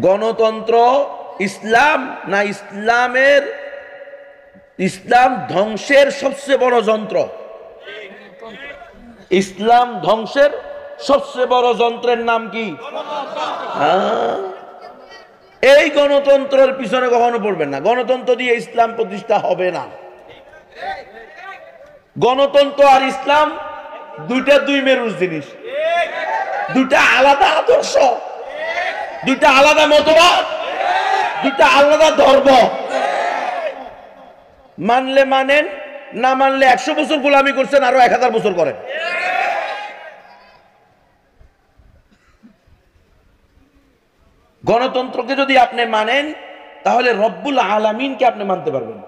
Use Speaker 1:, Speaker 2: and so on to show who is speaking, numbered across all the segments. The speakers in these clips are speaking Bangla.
Speaker 1: গণতন্ত্র ইসলাম না ইসলাম ধ্বংসের সবচেয়ে বড় যন্ত্র? ইসলাম ধ্বংসের সবচেয়ে বড় যন্ত্রের নাম কি? এই গণতন্ত্রের পিছনে কখনো পড়বেন না। গণতন্ত্র দিয়ে ইসলাম প্রতিষ্ঠা হবে না। গণতন্ত্র আর ইসলাম দুইটা দুই মেরুর জিনিস, দুইটা আলাদা আদর্শ, দুইটা আলাদা মতবাদ, দুইটা আলাদা ধর্ম। মানলে মানেন, না মানলে 100 বছর গোলামি করছেন, আরো 1000 বছর করেন। গণতন্ত্রকে যদি আপনি মানেন তাহলে রব্বুল আলামিনকে আপনি মানতে পারবেন।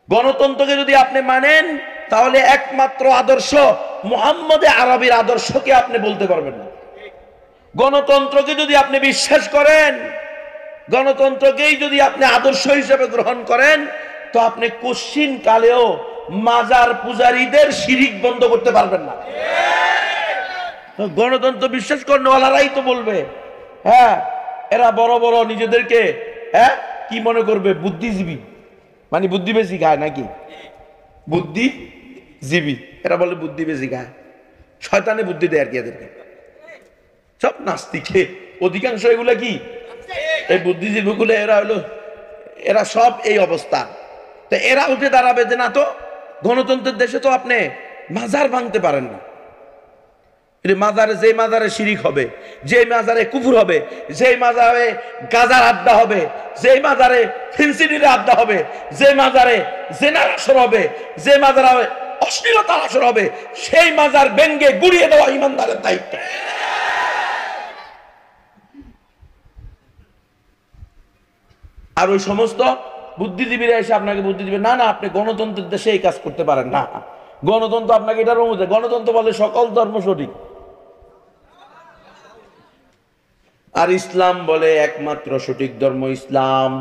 Speaker 1: গণতন্ত্রকে যদি আপনি মানেন তাহলে একমাত্র আদর্শ মুহাম্মদ আরবির আদর্শকে আপনি বলতে পারবেন না। গণতন্ত্রকে যদি আপনি বিশ্বাস করেন, গণতন্ত্রকেই যদি আপনি আদর্শ হিসেবে গ্রহণ করেন, তো আপনি কোশ্চিন কালেও মাজার পূজারীদের শিরিক বন্ধ করতে পারবেন না। গণতন্ত্র বিশ্বাস করেনওয়ালারাই তো বলবে, হ্যাঁ এরা বড় বড় নিজেদেরকে কি মনে করবে, বুদ্ধিজীবী, মানে বুদ্ধি বেশি খায় নাকি, বুদ্ধিজীবী। এরা বলে বুদ্ধি বেশি খায়, শয়তানে বুদ্ধি দেয় আর কি এদেরকে। সব নাস্তিকে অধিকাংশ এগুলো কি, এই বুদ্ধিজীবী গুলো এরা সব এই অবস্থা। তো এরা উঠে দাঁড়াবে যে না, তো গণতন্ত্রের দেশে তো আপনি মাজার ভাঙতে পারেন না। মাজারে, যে মাজারে শিরিক হবে, যে মাজারে কুফর হবে, যে মাজারে গাজার আড্ডা হবে, যে মাজারে ফেন্সিডির আড্ডা হবে, যে মাজারে জেনার আসর হবে, যে মাজারে অশ্লীলতার আসর হবে, সেই মাজার ব্যঙ্গে গুড়িয়ে দেওয়া ইমানদারের দায়িত্ব। আর ওই সমস্ত বুদ্ধিজীবীরা এসে আপনাকে বুদ্ধি দিবে, না না আপনি গণতন্ত্রের দেশে এই কাজ করতে পারেন না। গণতন্ত্র আপনাকে এটা রঙ দেয়। গণতন্ত্র বলে সকল ধর্ম সঠিক, আর ইসলাম বলে একমাত্র সঠিক ধর্ম ইসলাম।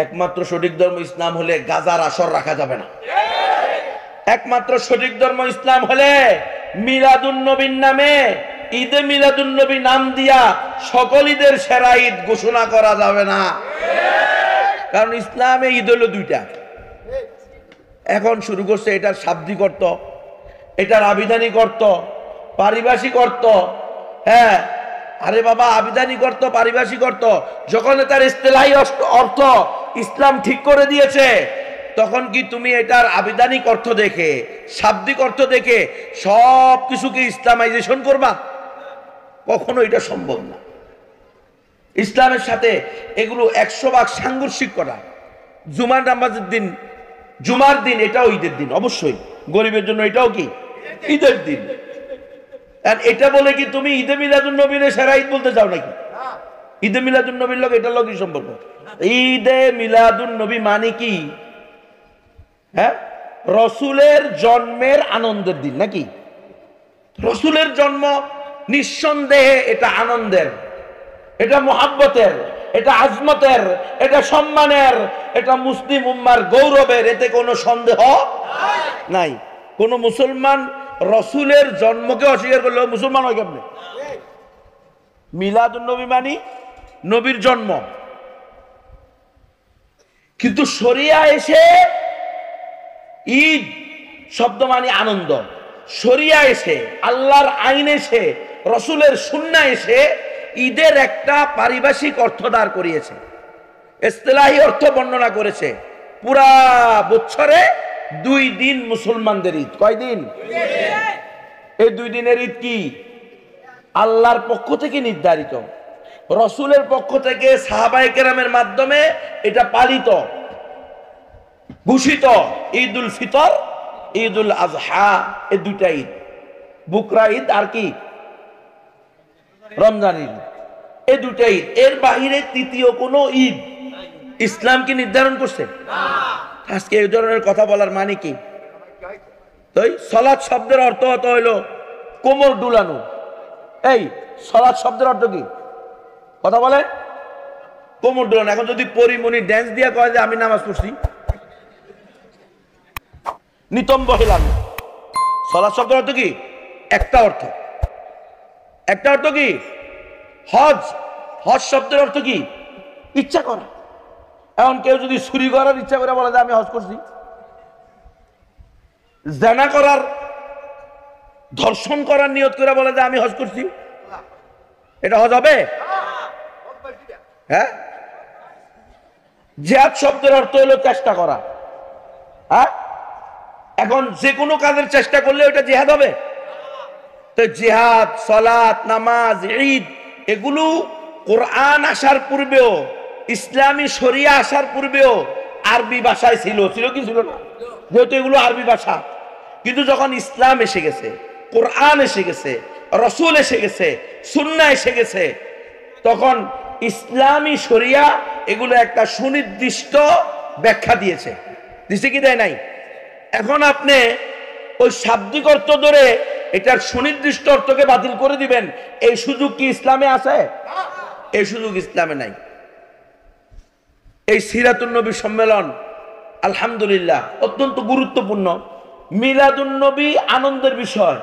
Speaker 1: একমাত্র সঠিক ধর্ম ইসলাম হলে গাজার আসর রাখা যাবে না। একমাত্র সঠিক ধর্ম ইসলাম হলে মিলাদুন নবীর নামে ঈদে মিলাদুন নবী নাম দিয়া সকল ঈদের সেরা ঈদ ঘোষণা করা যাবে না। কারণ ইসলামে ঈদ হলো দুইটা, এখন শুরু করছে এটার শাব্দিক অর্থ, এটার আবিধানিক অর্থ, পারিভাষিক অর্থ। হ্যাঁ আরে বাবা, আবিধানিক অর্থ, পারিভাষিক অর্থ যখন তার ইস্তেলাহি অর্থ ইসলাম ঠিক করে দিয়েছে, তখন কি তুমি এটার আবিধানিক অর্থ দেখে, শাব্দিক অর্থ দেখে সব কিছুকে ইসলামাইজেশন করবা? কখনো এটা সম্ভব না। ইসলামের সাথে এগুলো 100 ভাগ সাংঘর্ষিক করা। জুমার নামাজের দিন, জুমার দিন এটাও ঈদের দিন, অবশ্যই গরিবের জন্য এটাও কি ঈদের দিন। আর এটা বলে কি তুমি ঈদে মিলাদুন নবীর সেরা ঈদ বলতে চাও নাকি? ঈদে মিলাদুন নবীর লোক এটার লোক কি সম্পর্ক? ঈদে মিলাদুন নবী মানে কি? হ্যাঁ, রসুলের জন্মের আনন্দের দিন নাকি? রসুলের জন্ম নিঃসন্দেহে এটা আনন্দের, এটা মুহাব্বতের, এটা আজমতের, এটা সম্মানের, এটা মুসলিম উম্মার গৌরবের, এতে কোনো সন্দেহ নাই। কোন মুসলমান রসুলের জন্মকে অস্বীকার করলে মুসলমান হয় কেমনে? মিলাদুন নবী মানি নবীর জন্ম, কিন্তু শরিয়া এসে ঈদ শব্দ মানে আনন্দ। শরিয়া এসে, আল্লাহর আইন এসে, রসুলের সুন্নাহ এসে ঈদের একটা পারিভাষিক অর্থ দাঁড় করিয়েছে, ইস্তেলাহি অর্থ বর্ণনা করেছে। পুরা বছরে 2 দিন মুসলমানদের ঈদ। কয় দিন? এই 2 দিনের ঈদ কি আল্লাহর পক্ষ থেকে নির্ধারিত, রসুলের পক্ষ থেকে সাহাবায়ে কেরামের মাধ্যমে এটা পালিত, ঘোষিত। ঈদুল ফিতর, ঈদুল আজহা, এই 2টা ঈদ, বুকরা ঈদ আর কি রমজান ঈদ, এই 2টা ঈদ। এর বাহিরে তৃতীয় কোনো ঈদ ইসলাম কি নির্ধারণ করছে? আজকে এই ধরনের কথা বলার মানে কি? সালাত শব্দের অর্থ হইল কোমর ডুলানো। এই সালাত শব্দের অর্থ কি? কথা বলে কোমর ডুলানো। এখন যদি পরিমণি ড্যান্স দিয়ে কয় যে আমি নামাজ পড়ছি, নিতম্ব হিলানো। সালাত শব্দের অর্থ কি? একটা অর্থ কি হজ, হজ শব্দের অর্থ কি? ইচ্ছা করা। এখন কেউ যদি চুরি করার ইচ্ছা করে বলে যে আমি হজ করছি, জানা করার, ধর্ষণ করার নিয়ত করে বলে যে আমি হজ করছি, এটা হজ হবে? হ্যাঁ, জিহাদ শব্দের অর্থ হলো চেষ্টা করা। হ্যাঁ, এখন যে কোনো কাজের চেষ্টা করলে ওটা জিহাদ হবে? তো জিহাদ, সালাত, নামাজ, ঈদ এগুলো কোরআন আসার পূর্বেও, ইসলামী শরিয়া আসার পূর্বেও আরবি ভাষায় ছিল। ছিল কি ছিল না? যেহেতু এগুলো আরবি ভাষা, কিন্তু যখন ইসলাম এসে গেছে, কোরআন এসে গেছে, রসুল এসে গেছে, সুন্নাহ এসে গেছে, তখন ইসলামী শরিয়া এগুলো একটা সুনির্দিষ্ট ব্যাখ্যা দিয়েছে। দিছে কি দেয় নাই? এখন আপনি ওই শাব্দিক অর্থ ধরে এটার সুনির্দিষ্ট অর্থকে বাতিল করে দিবেন, এই সুযোগ কি ইসলামে আছে? এই সুযোগ ইসলামে নাই। এই সিরাতুন নবী সম্মেলন আলহামদুলিল্লাহ অত্যন্ত গুরুত্বপূর্ণ। মিলাদুন নবী আনন্দের বিষয়,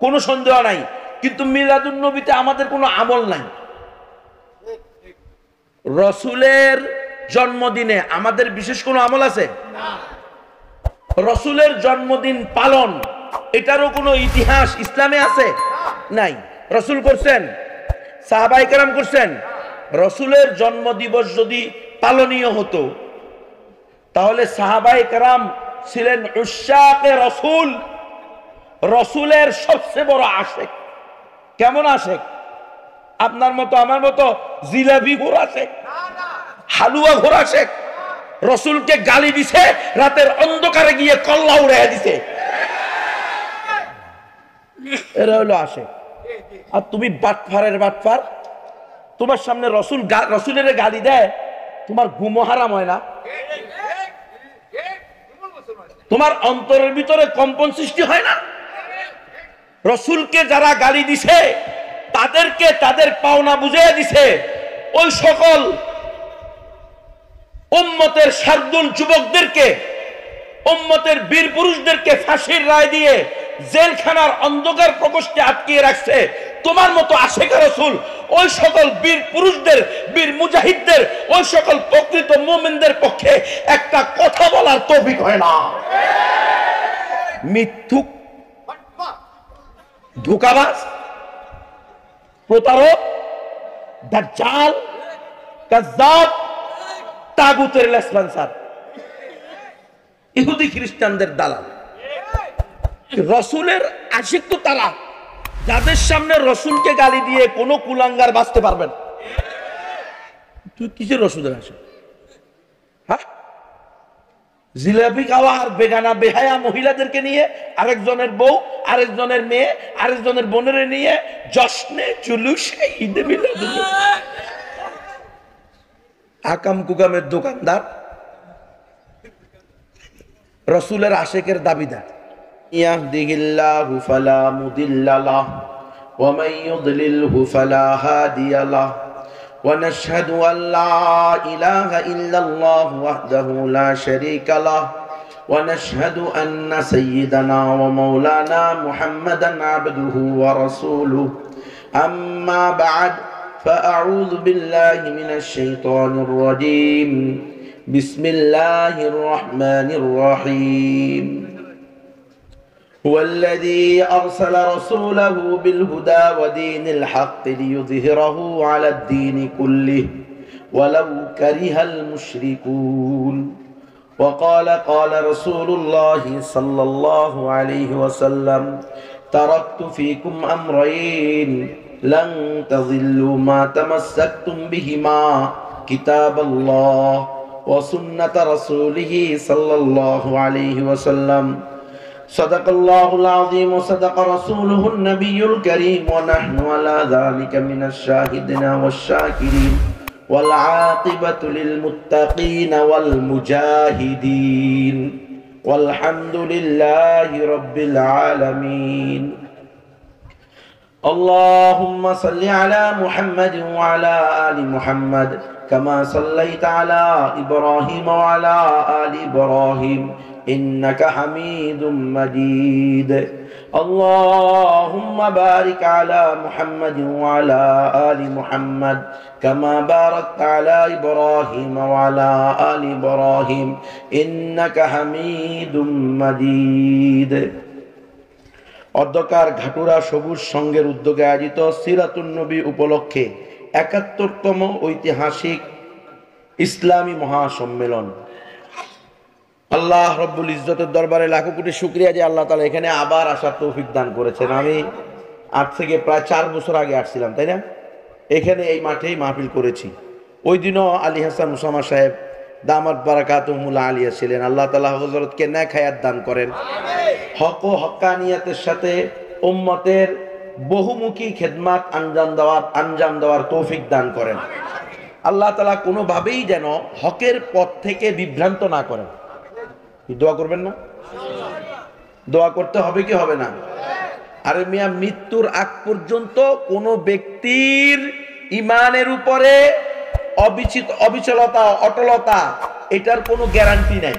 Speaker 1: কোনো সন্দেহ নাই, কিন্তু মিলাদুন নবীতে আমাদের কোনো আমল নাই। রসুলের জন্মদিনে আমাদের বিশেষ কোনো আমল আছে? রসুলের জন্মদিন পালন, এটারও কোনো ইতিহাস ইসলামে আছে? নাই। রসুল করছেন? সাহাবায়ে কেরাম করছেন? রসুলের জন্মদিবস যদি পালনীয় হতো তাহলে সাহাবায়ে কেরাম ছিলেন উশাকে রসুল, রসুলের সবচেয়ে বড় আশেক। কেমন আশেক? আপনার মতো আমার মতো জিলাপি ঘোর আশেক, হালুয়া ঘোর আশেক। রসুলকে গালি দিছে, রাতের অন্ধকারে গিয়ে কল্লা উড়াইয়া দিছে, এরা হলো আশেক। আর তুমি বাটফারের বাটফার, তোমার সামনে রসুলের গালি দেয়, তোমার ঘুমও হারাম হয় না? তোমার অন্তরের ভিতরে কম্পন সৃষ্টি হয় না? রসুলকে যারা গালি দিছে তাদেরকে তাদের পাওনা বুঝিয়ে দিছে, ওই সকল উম্মতের শার্দুল যুবকদেরকে, উম্মতের বীর পুরুষদেরকে ফাঁসির রায় দিয়ে জেলখানার অন্ধকার প্রকোষ্ঠে আটকিয়ে রাখছে। তোমার মতো আশেকা রসুল ওই সকল বীর পুরুষদের, বীর মুজাহিদদের, ওই সকল প্রকৃত মুমিনদের পক্ষে একটা কথা বলার তৌফিক হয় না। মিথ্যুক, ধোঁকাবাজ, প্রতারক, দাজ্জাল, কাযযাব, তাগুতের লেসপন্সার, ইহুদি খ্রিস্টানদের দালাল। রসুলের আশিক তো তারা যাদের সামনে রসুলকে গালি দিয়ে কোনো কুলাঙ্গার বাঁচতে পারবেন। তুই কিসের রসুলের আশিক? হ্যাঁ, জিলাপি খাওয়া আর বেগানা বেহায়া মহিলাদেরকে নিয়ে, আরেকজনের বউ, আরেকজনের মেয়ে, আরেকজনের বোনের নিয়ে জশ্নে জুলুসে ঈদে মিলাদ, আকাম কুকামের দোকানদার, রসুলের আশেকের দাবিদার। ইয়াহদিহিল্লাহু ফালা মুদিল্লা লাহু ওয়া মান ইউদ্লিলহু ফালা হাদিয়া লাহু ওয়া নাশহাদু আন লা ইলাহা ইল্লাল্লাহু ওয়াহদাহু লা শারীকা লাহু ওয়া নাশহাদু আন্না সাইয়্যিদানা ওয়া মাওলানা মুহাম্মাদান আবদুহু ওয়া রাসূলুহু। আম্মা বা'দ, فأعوذ بالله من الشيطان الرجيم. بسم الله الرحمن الرحيم. هو الذي أرسل رسوله بالهدى ودين الحق ليظهره على الدين كله ولو كره المشركون. وقال رسول الله صلى الله عليه وسلم: تركت فيكم أمرين لن تضلوا ما تمسكتم بهما كتاب الله وسنة رسوله صلى الله عليه وسلم. صدق الله العظيم وصدق رسوله النبي الكريم ونحن على ذلك من الشاهدين والشاكرين والعاقبة للمتقين والمجاهدين والحمد لله رب العالمين. اللهم صل على محمد وعلى آل محمد كما صليت على إبراهيم وعلى آل إبراهيم إنك حميد مجيد. আল্লাহুম্মা বারিক আলা মুহাম্মাদিন ওয়া আলা আলি মুহাম্মাদ কামা বারাকতা আলা ইব্রাহিম ওয়া আলা আলি ইব্রাহিম ইন্নাকা হামিদুম মাজিদ। অধ্যকার ঘাটুরা সবুজ সংঘের উদ্যোগে আয়োজিত সিরাতুন নবী উপলক্ষে ৭১তম ঐতিহাসিক ইসলামী মহাসম্মেলন। আল্লাহ রব্বুল ইজ্জতের দরবারে লাখো কোটি শুকরিয়া যে আল্লাহ তাআলা এখানে আবার আসার তৌফিক দান করেছেন। আমি আজ থেকে প্রায় ৪ বছর আগে আসছিলাম, তাই না? এখানে এই মাঠেই মাহফিল করেছি। ওই দিনও আলী হাসান মুসামা সাহেব দামাত বারাকাতুহুল আলিয়া ছিলেন। আল্লাহ তাআলা হযরতকে নেক হায়াত দান করেন, হক ও হক্কানিয়াতের সাথে উম্মতের বহুমুখী খেদমাত আঞ্জাম দেওয়ার তৌফিক দান করেন। আল্লাহ তাআলা কোনোভাবেই যেন হকের পথ থেকে বিভ্রান্ত না করেন। দোয়া করবেন না? দোয়া করতে হবে কি হবে না? আরে মিয়া, মৃত্যুর আগ পর্যন্ত কোনো ব্যক্তির ইমানের উপরে অবিচলতা অটলতা এটার কোনো গ্যারান্টি নাই।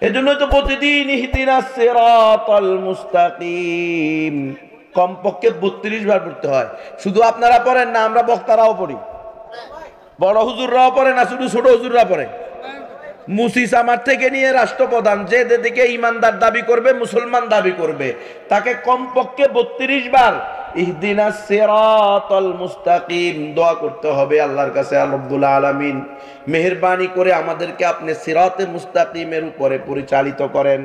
Speaker 1: এজন্য তো প্রতিদিন ইহদিনাস সিরাতাল মুস্তাকিম কমপক্ষে ৩২ বার পড়তে হয়। শুধু আপনারা পড়েন না, আমরা বক্তারাও পড়ি, বড় হুজুররাও পড়ে না, শুধু ছোট হুজুররা পড়ে। মুসিস আমার থেকে নিয়ে রাষ্ট্রপ্রধান যে দিকে ইমানদার দাবি করবে, মুসলমান দাবি করবে, তাকে কমপক্ষে ৩২ বার ইহদিনাস সিরাতাল মুস্তাকিম দোয়া করতে হবে আল্লাহর কাছে। রব্বুল আলামিন মেহেরবানি করে আমাদেরকে আপনি সিরাতে মুস্তাকিমের উপরে পরিচালিত করেন,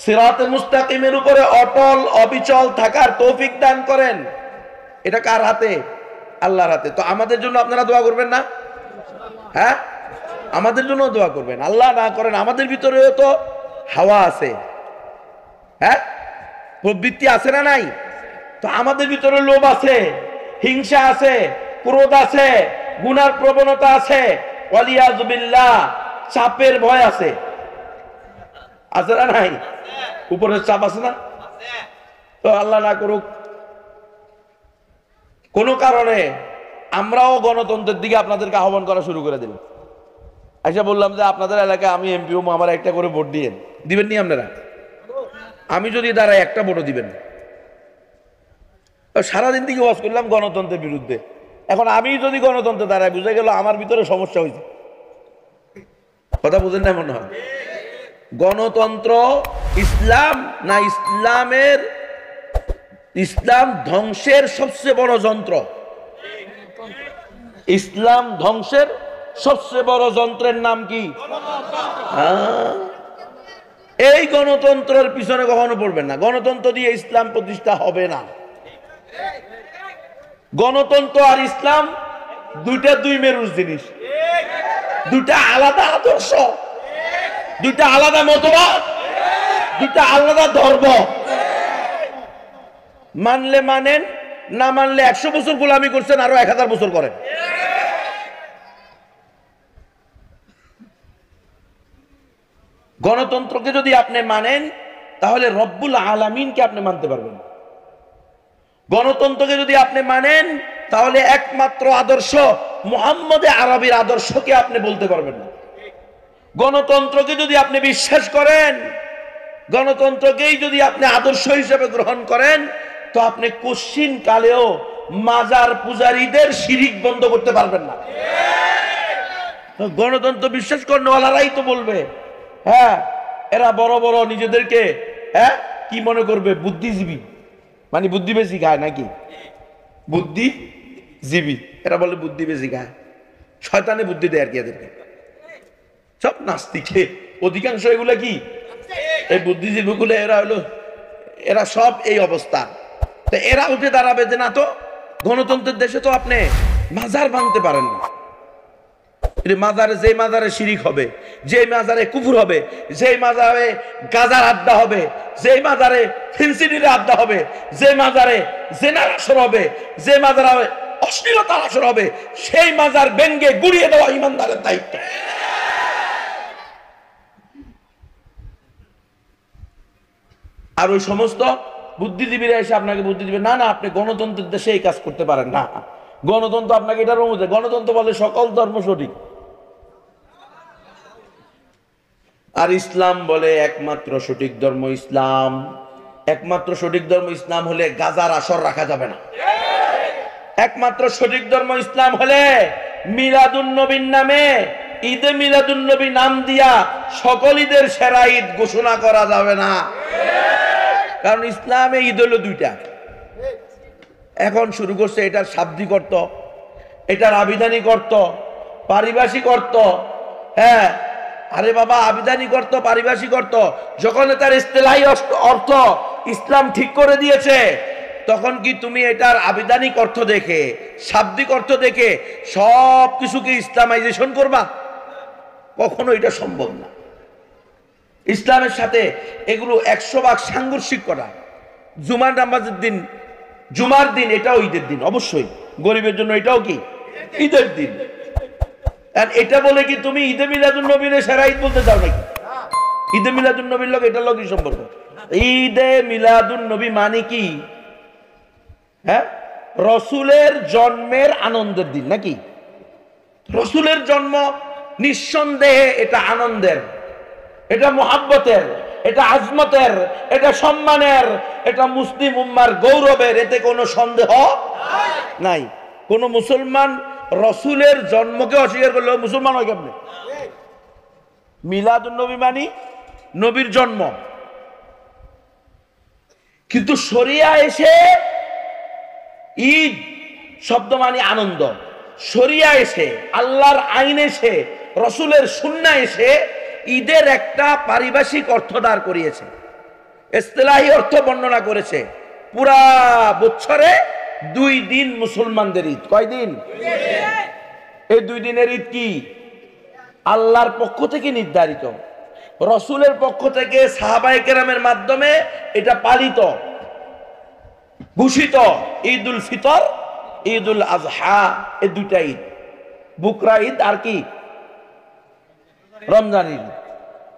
Speaker 1: সিরাতে মুস্তাকিমের উপরে অটল অবিচল থাকার তৌফিক দান করেন। এটা কার হাতে? আল্লাহর হাতে। তো আমাদের জন্য আপনারা দোয়া করবেন না? হ্যাঁ, আমাদের জন্য দোয়া করবেন। আল্লাহ না করেন আমাদের ভিতরেও তো হাওয়া আছে, হ্যাঁ, প্রবৃত্তি আছে না নাই? তো আমাদের ভিতরে লোভ আছে, হিংসা আছে, ক্রোধ আছে, গুনার প্রবণতা আছে, ওয়ালিয়াযু বিল্লাহ চাপের ভয় আছে, আছে না নাই? উপরের চাপ আছে না? তো আল্লাহ না করুক কোনো কারণে আমরাও গণতন্ত্রের দিকে আপনাদেরকে আহ্বান করা শুরু করে দিলাম। আচ্ছা, বললাম যে আপনাদের এলাকায় আমি এমপি হবো, আমার একটা করে ভোট দিবেন নি আপনারা? আমি যদি দাঁড়াই একটা ভোটও দিবেন না। সারাদিন থেকে ওয়াজ করলাম গণতন্ত্রের বিরুদ্ধে, এখন আমি যদি গণতন্ত্রে দাঁড়াই, বুঝে গেল আমার ভিতরে সমস্যা হয়েছে। কথা বুঝেন না মনে হয়? গণতন্ত্র ইসলাম না ইসলাম ধ্বংসের সবচেয়ে বড় যন্ত্র। ইসলাম ধ্বংসের সবচেয়ে বড় যন্ত্রের নাম কি? এই গণতন্ত্রের পিছনে কখনো পড়বেন না। গণতন্ত্র দিয়ে ইসলাম প্রতিষ্ঠা হবে না। গণতন্ত্র আর ইসলাম দুইটা দুই মেরুর জিনিস, দুইটা আলাদা আদর্শ, দুইটা আলাদা মতবাদ, দুইটা আলাদা ধর্ম। মানলে মানেন, না মানলে ১০০ বছর গোলামি করছেন, আরো ১০০০ বছর করেন। গণতন্ত্রকে যদি আপনি মানেন তাহলে রব্বুল আলামিনকে আপনি মানতে পারবেন। গণতন্ত্রকে যদি আপনি মানেন তাহলে একমাত্র আদর্শ মুহাম্মদ আরবির আদর্শকে আপনি বলতে পারবেন না। গণতন্ত্রকে যদি আপনি বিশ্বাস করেন, গণতন্ত্রকেই যদি আপনি আদর্শ হিসেবে গ্রহণ করেন, তো আপনি কোশ্চিন কালেও মাজার পূজারীদের শিরিক বন্ধ করতে পারবেন না। গণতন্ত্র বিশ্বাস করেনওয়ালারাই তো বলবে, হ্যাঁ এরা বড় বড় নিজেদেরকে কি মনে করবে? বুদ্ধিজীবী, মানে বুদ্ধি বেশি খায় নাকি? বুদ্ধিজীবী এরা বলে বুদ্ধি বেশি খায়, শয়তানে বুদ্ধি দেয় আর কি এদেরকে। সব নাস্তিকে অধিকাংশ এগুলো কি এই বুদ্ধিজীবী গুলো, এরা সব এই অবস্থা। তো এরা উঠে দাঁড়াবে যে না, তো গণতন্ত্রের দেশে তো আপনি মাজার ভাঙতে পারেন না। মাজারে, যে মাজারে শিরিক হবে, যে মাজারে কুফর হবে, যে মাজারে গাজার আড্ডা হবে, যে মাজারে ফেন্সিডির আড্ডা হবে, যে মাজারে জেনার আসর হবে, যে মাজারে অশ্লীলতার আসর হবে, সেই মাজার ব্যঙ্গে গুড়িয়ে দেওয়া ইমানদারের দায়িত্ব। আর ওই সমস্ত বুদ্ধিজীবীরা এসে আপনাকে বুদ্ধি দিবে, না না আপনি গণতন্ত্রের দেশে এই কাজ করতে পারেন না। গণতন্ত্র আপনাকে এটার অনুমতি, গণতন্ত্র বলে সকল ধর্ম সঠিক, আর ইসলাম বলে একমাত্র সঠিক ধর্ম ইসলাম। একমাত্র সঠিক ধর্ম ইসলাম হলে গাজার আসর রাখা যাবে না। একমাত্র সঠিক ধর্ম ইসলাম হলে মিলাদুন নবীর নামে ঈদে মিলাদুন নবী নাম দিয়া সকল ঈদের সেরা ঈদ ঘোষণা করা যাবে না। কারণ ইসলামে ঈদ হলো দুইটা। এখন শুরু করছে এটার শাব্দিক অর্থ, এটার আবিধানিক অর্থ, পারিভাষিক অর্থ। হ্যাঁ, আরে বাবা, আবিধানিক অর্থ, পারিভাষিক অর্থ যখন তার ইস্তেলাহি অর্থ ইসলাম ঠিক করে দিয়েছে, তখন কি তুমি এটার আবিধানিক অর্থ দেখে, শাব্দিক অর্থ দেখে সব কিছুকে ইসলামাইজেশন করবা? কখনো এটা সম্ভব না। ইসলামের সাথে এগুলো 100 ভাগ সাংঘর্ষিক করা। জুমার নামাজের দিন, জুমার দিন এটাও ঈদের দিন, অবশ্যই গরিবের জন্য এটাও কি ঈদের দিন। আর এটা বলে কি তুমি ঈদে মিলাদুন নবীর সেরা ঈদ বলতে চাও নাকি? ঈদে মিলাদুন নবীর লোক এটার লোক কি সম্পর্ক? ঈদে মিলাদুন নবী মানে কি? হ্যাঁ, রসুলের জন্মের আনন্দের দিন নাকি? রসুলের জন্ম নিঃসন্দেহে এটা আনন্দের, এটা মোহাব্বতের, এটা আজমতের, এটা সম্মানের, এটা মুসলিম উম্মার গৌরবের, এতে কোনো সন্দেহ নাই। কোন মুসলমান রসুলের জন্মকে অস্বীকার করলে মুসলমান হয় কেমনে? মিলাদুন নবী মানি নবীর জন্ম, কিন্তু শরিয়া এসে ঈদ শব্দ মানে আনন্দ। শরিয়া এসে, আল্লাহর আইন এসে, রসুলের সুন্নাহ এসে ঈদের একটা পারিভাষিক অর্থ দাঁড় করিয়েছে, ইস্তেলাহি অর্থ বর্ণনা করেছে। পুরা বছরে 2 দিন মুসলমানদের ঈদ। কয় দিন? এই 2 দিনের ঈদ কি আল্লাহর পক্ষ থেকে নির্ধারিত, রসুলের পক্ষ থেকে সাহাবায়ে কেরামের মাধ্যমে এটা পালিত, ঘোষিত। ঈদুল ফিতর, ঈদুল আজহা, এই 2টা ঈদ, বুকরা ঈদ আর কি রমজান ঈদ,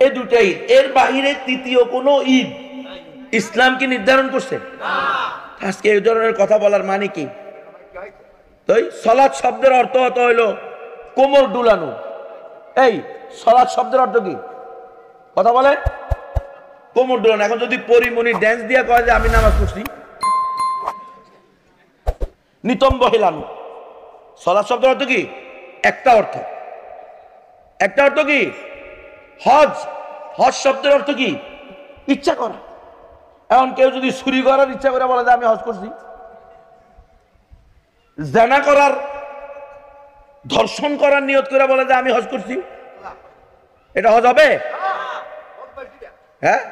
Speaker 1: এই 2টা ঈদ। এর বাহিরে তৃতীয় কোনো ঈদ ইসলাম কি নির্ধারণ করছে? আজকে এই ধরনের কথা বলার মানে কি? সালাত শব্দের অর্থ হইল কোমর ডুলানো। এই সালাত শব্দের অর্থ কি? কথা বলে কোমর ডুলানো। এখন যদি পরিমণি ড্যান্স দিয়ে কয় যে আমি নামাজ পড়ছি, নিতম্ব হেলানো। সালাত শব্দের অর্থ কি? একটা অর্থ, একটা অর্থ কি? হজ। হজ শব্দের অর্থ কি? ইচ্ছা করা। এখন কেউ যদি চুরি করার ইচ্ছা করে বলে যে আমি হজ করছি, জানা করার, ধর্ষণ করার নিয়ত করে বলে যে আমি হজ করছি, এটা হজ হবে? হ্যাঁ,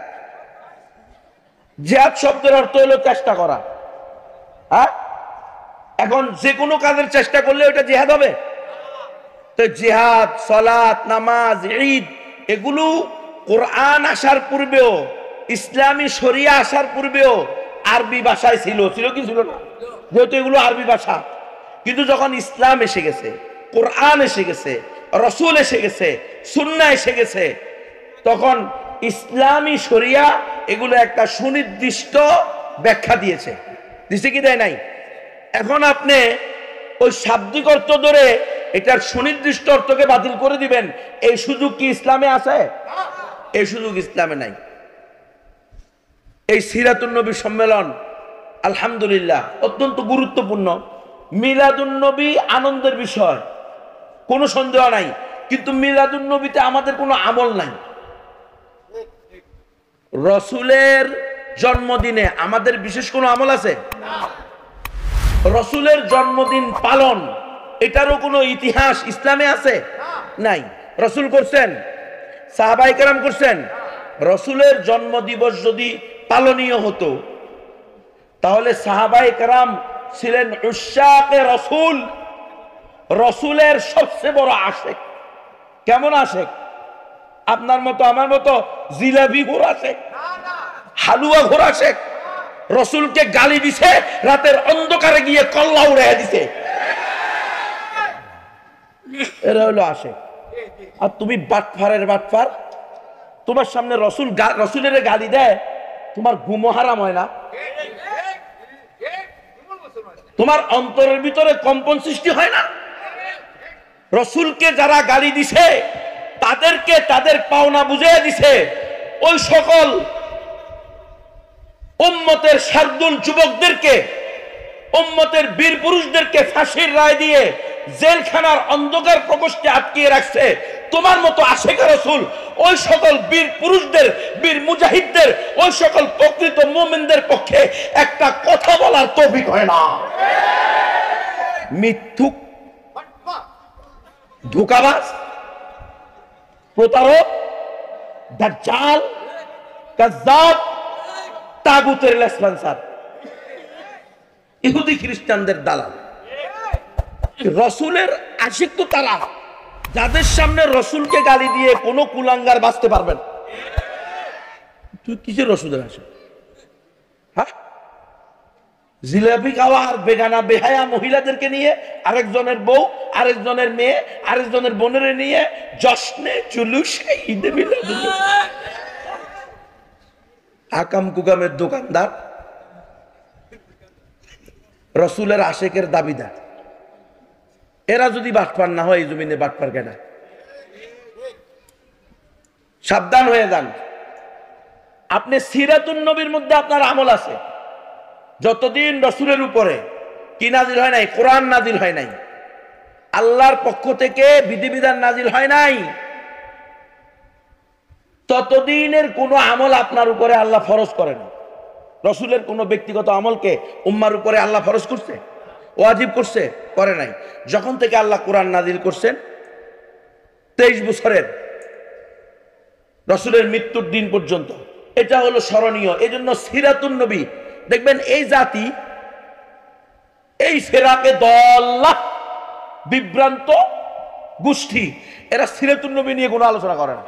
Speaker 1: জিহাদ শব্দের অর্থ হলো চেষ্টা করা। হ্যাঁ, এখন যে কোনো কাজের চেষ্টা করলে ওটা জিহাদ হবে? তো জিহাদ, সালাত, নামাজ, ঈদ এগুলো কোরআন আসার পূর্বেও, ইসলামী শরিয়া আসার পূর্বেও আরবি ভাষায় ছিল। ছিল কি ছিল না? যেহেতু এগুলো আরবি ভাষা, কিন্তু যখন ইসলাম এসে গেছে, কোরআন এসে গেছে, রসুল এসে গেছে, সুন্নাহ এসে গেছে, তখন ইসলামী শরিয়া এগুলো একটা সুনির্দিষ্ট ব্যাখ্যা দিয়েছে। দিছে কি দেয় নাই? এখন আপনি ওই শাব্দিক অর্থ ধরে এটার সুনির্দিষ্ট অর্থকে বাতিল করে দিবেন, এই সুযোগ কি ইসলামে আছে? এই সুযোগ ইসলামে নাই। এই সিরাতুন নবী সম্মেলন আলহামদুলিল্লাহ অত্যন্ত গুরুত্বপূর্ণ। মিলাদুন নবী আনন্দের বিষয়, কোনো সন্দেহ নাই, কিন্তু মিলাদুন নবীতে আমাদের কোনো আমল নাই। রসুলের জন্মদিনে আমাদের বিশেষ কোনো আমল আছে? রসুলের জন্মদিন পালন, এটারও কোনো ইতিহাস ইসলামে আছে? নাই। রসুল করছেন, সাহাবায়ে কেরাম করছেন। রসুলের জন্মদিবস যদি পালনীয় হতো, তাহলে সাহাবায়ে কেরাম ছিলেন উশাকে রসুল, রসুলের সবচেয়ে বড় আশেক। কেমন আশেক? আপনার মতো আমার মতো জিলাপি ঘোর আশেক, হালুয়া ঘোর আশেক। রসুলকে গালি দিছে, রাতের অন্ধকারে গিয়ে কল্লা উড়াইয়া দিছে, এরা হলো আশেক। আর তুমি বাটফারের বাটফার, তোমার সামনে রসুল রসুলের গালি দেয়, তোমার ঘুমো হারাম হয় না? তোমার অন্তরের ভিতরে কম্পন সৃষ্টি হয় না? রসুলকে যারা গালি দিছে তাদেরকে তাদের পাওনা বুঝিয়ে দিছে। ওই সকল উম্মতের শার্দুল যুবকদেরকে, উম্মতের বীর পুরুষদেরকে ফাঁসির রায় দিয়ে জেলখানার অন্ধকার প্রকোষ্ঠে আটকিয়ে রাখছে। তোমার মতো আশিক রাসূল ওই সকল বীর পুরুষদের, বীর মুজাহিদদের, ওই সকল প্রকৃত মুমিনদের পক্ষে একটা কথা বলার তৌফিক হয় না। মিথ্যুক, ধোঁকাবাজ, প্রতারক, দাজ্জাল, কাযযাব, তাগুতের লেসপন্সার, ইহুদি খ্রিস্টানদের দালাল। রসুলের আশিক তো তারা যাদের সামনে রসুলকে গালি দিয়ে কোনো কুলাঙ্গার বাঁচতে পারবেন। তুই কিসের রসুলের আশিক? হ্যাঁ, জিলাপি খাওয়া আর বেগানা বেহায়া মহিলাদেরকে নিয়ে, আরেকজনের বউ, আরেকজনের মেয়ে, আরেকজনের বোনের নিয়ে জশ্নে জুলুসে ঈদে মিলাদ, আকাম কুকামের দোকানদার, রসুলের আশিকের দাবিদার। এরা যদি বাটপার না হয় এই জমিনে বাটপার কেনা? সাবধান হয়ে যান। আপনি সিরাতুন নবীর মধ্যে আপনার আমল আছে, যতদিন রসুলের উপরে কি নাজিল হয় নাই, কোরআন নাজিল হয় নাই, আল্লাহর পক্ষ থেকে বিধিবিধান নাজিল হয় নাই, ততদিনের কোন আমল আপনার উপরে আল্লাহ ফরজ করেন। রসুলের কোন ব্যক্তিগত আমলকে উম্মার উপরে আল্লাহ ফরজ করছে, ওয়াজিব করছে? করে নাই। যখন থেকে আল্লাহ কোরআন নাজিল করছেন 23 বছরের রসুলের মৃত্যুর দিন পর্যন্ত, এটা হলো স্মরণীয়। এই জন্য সিরাতুন নবী দেখবেন এই জাতি, এই ফেরাকে দল্লা বিভ্রান্ত গোষ্ঠী, এরা সিরাতুন নবী নিয়ে কোনো আলোচনা করে না।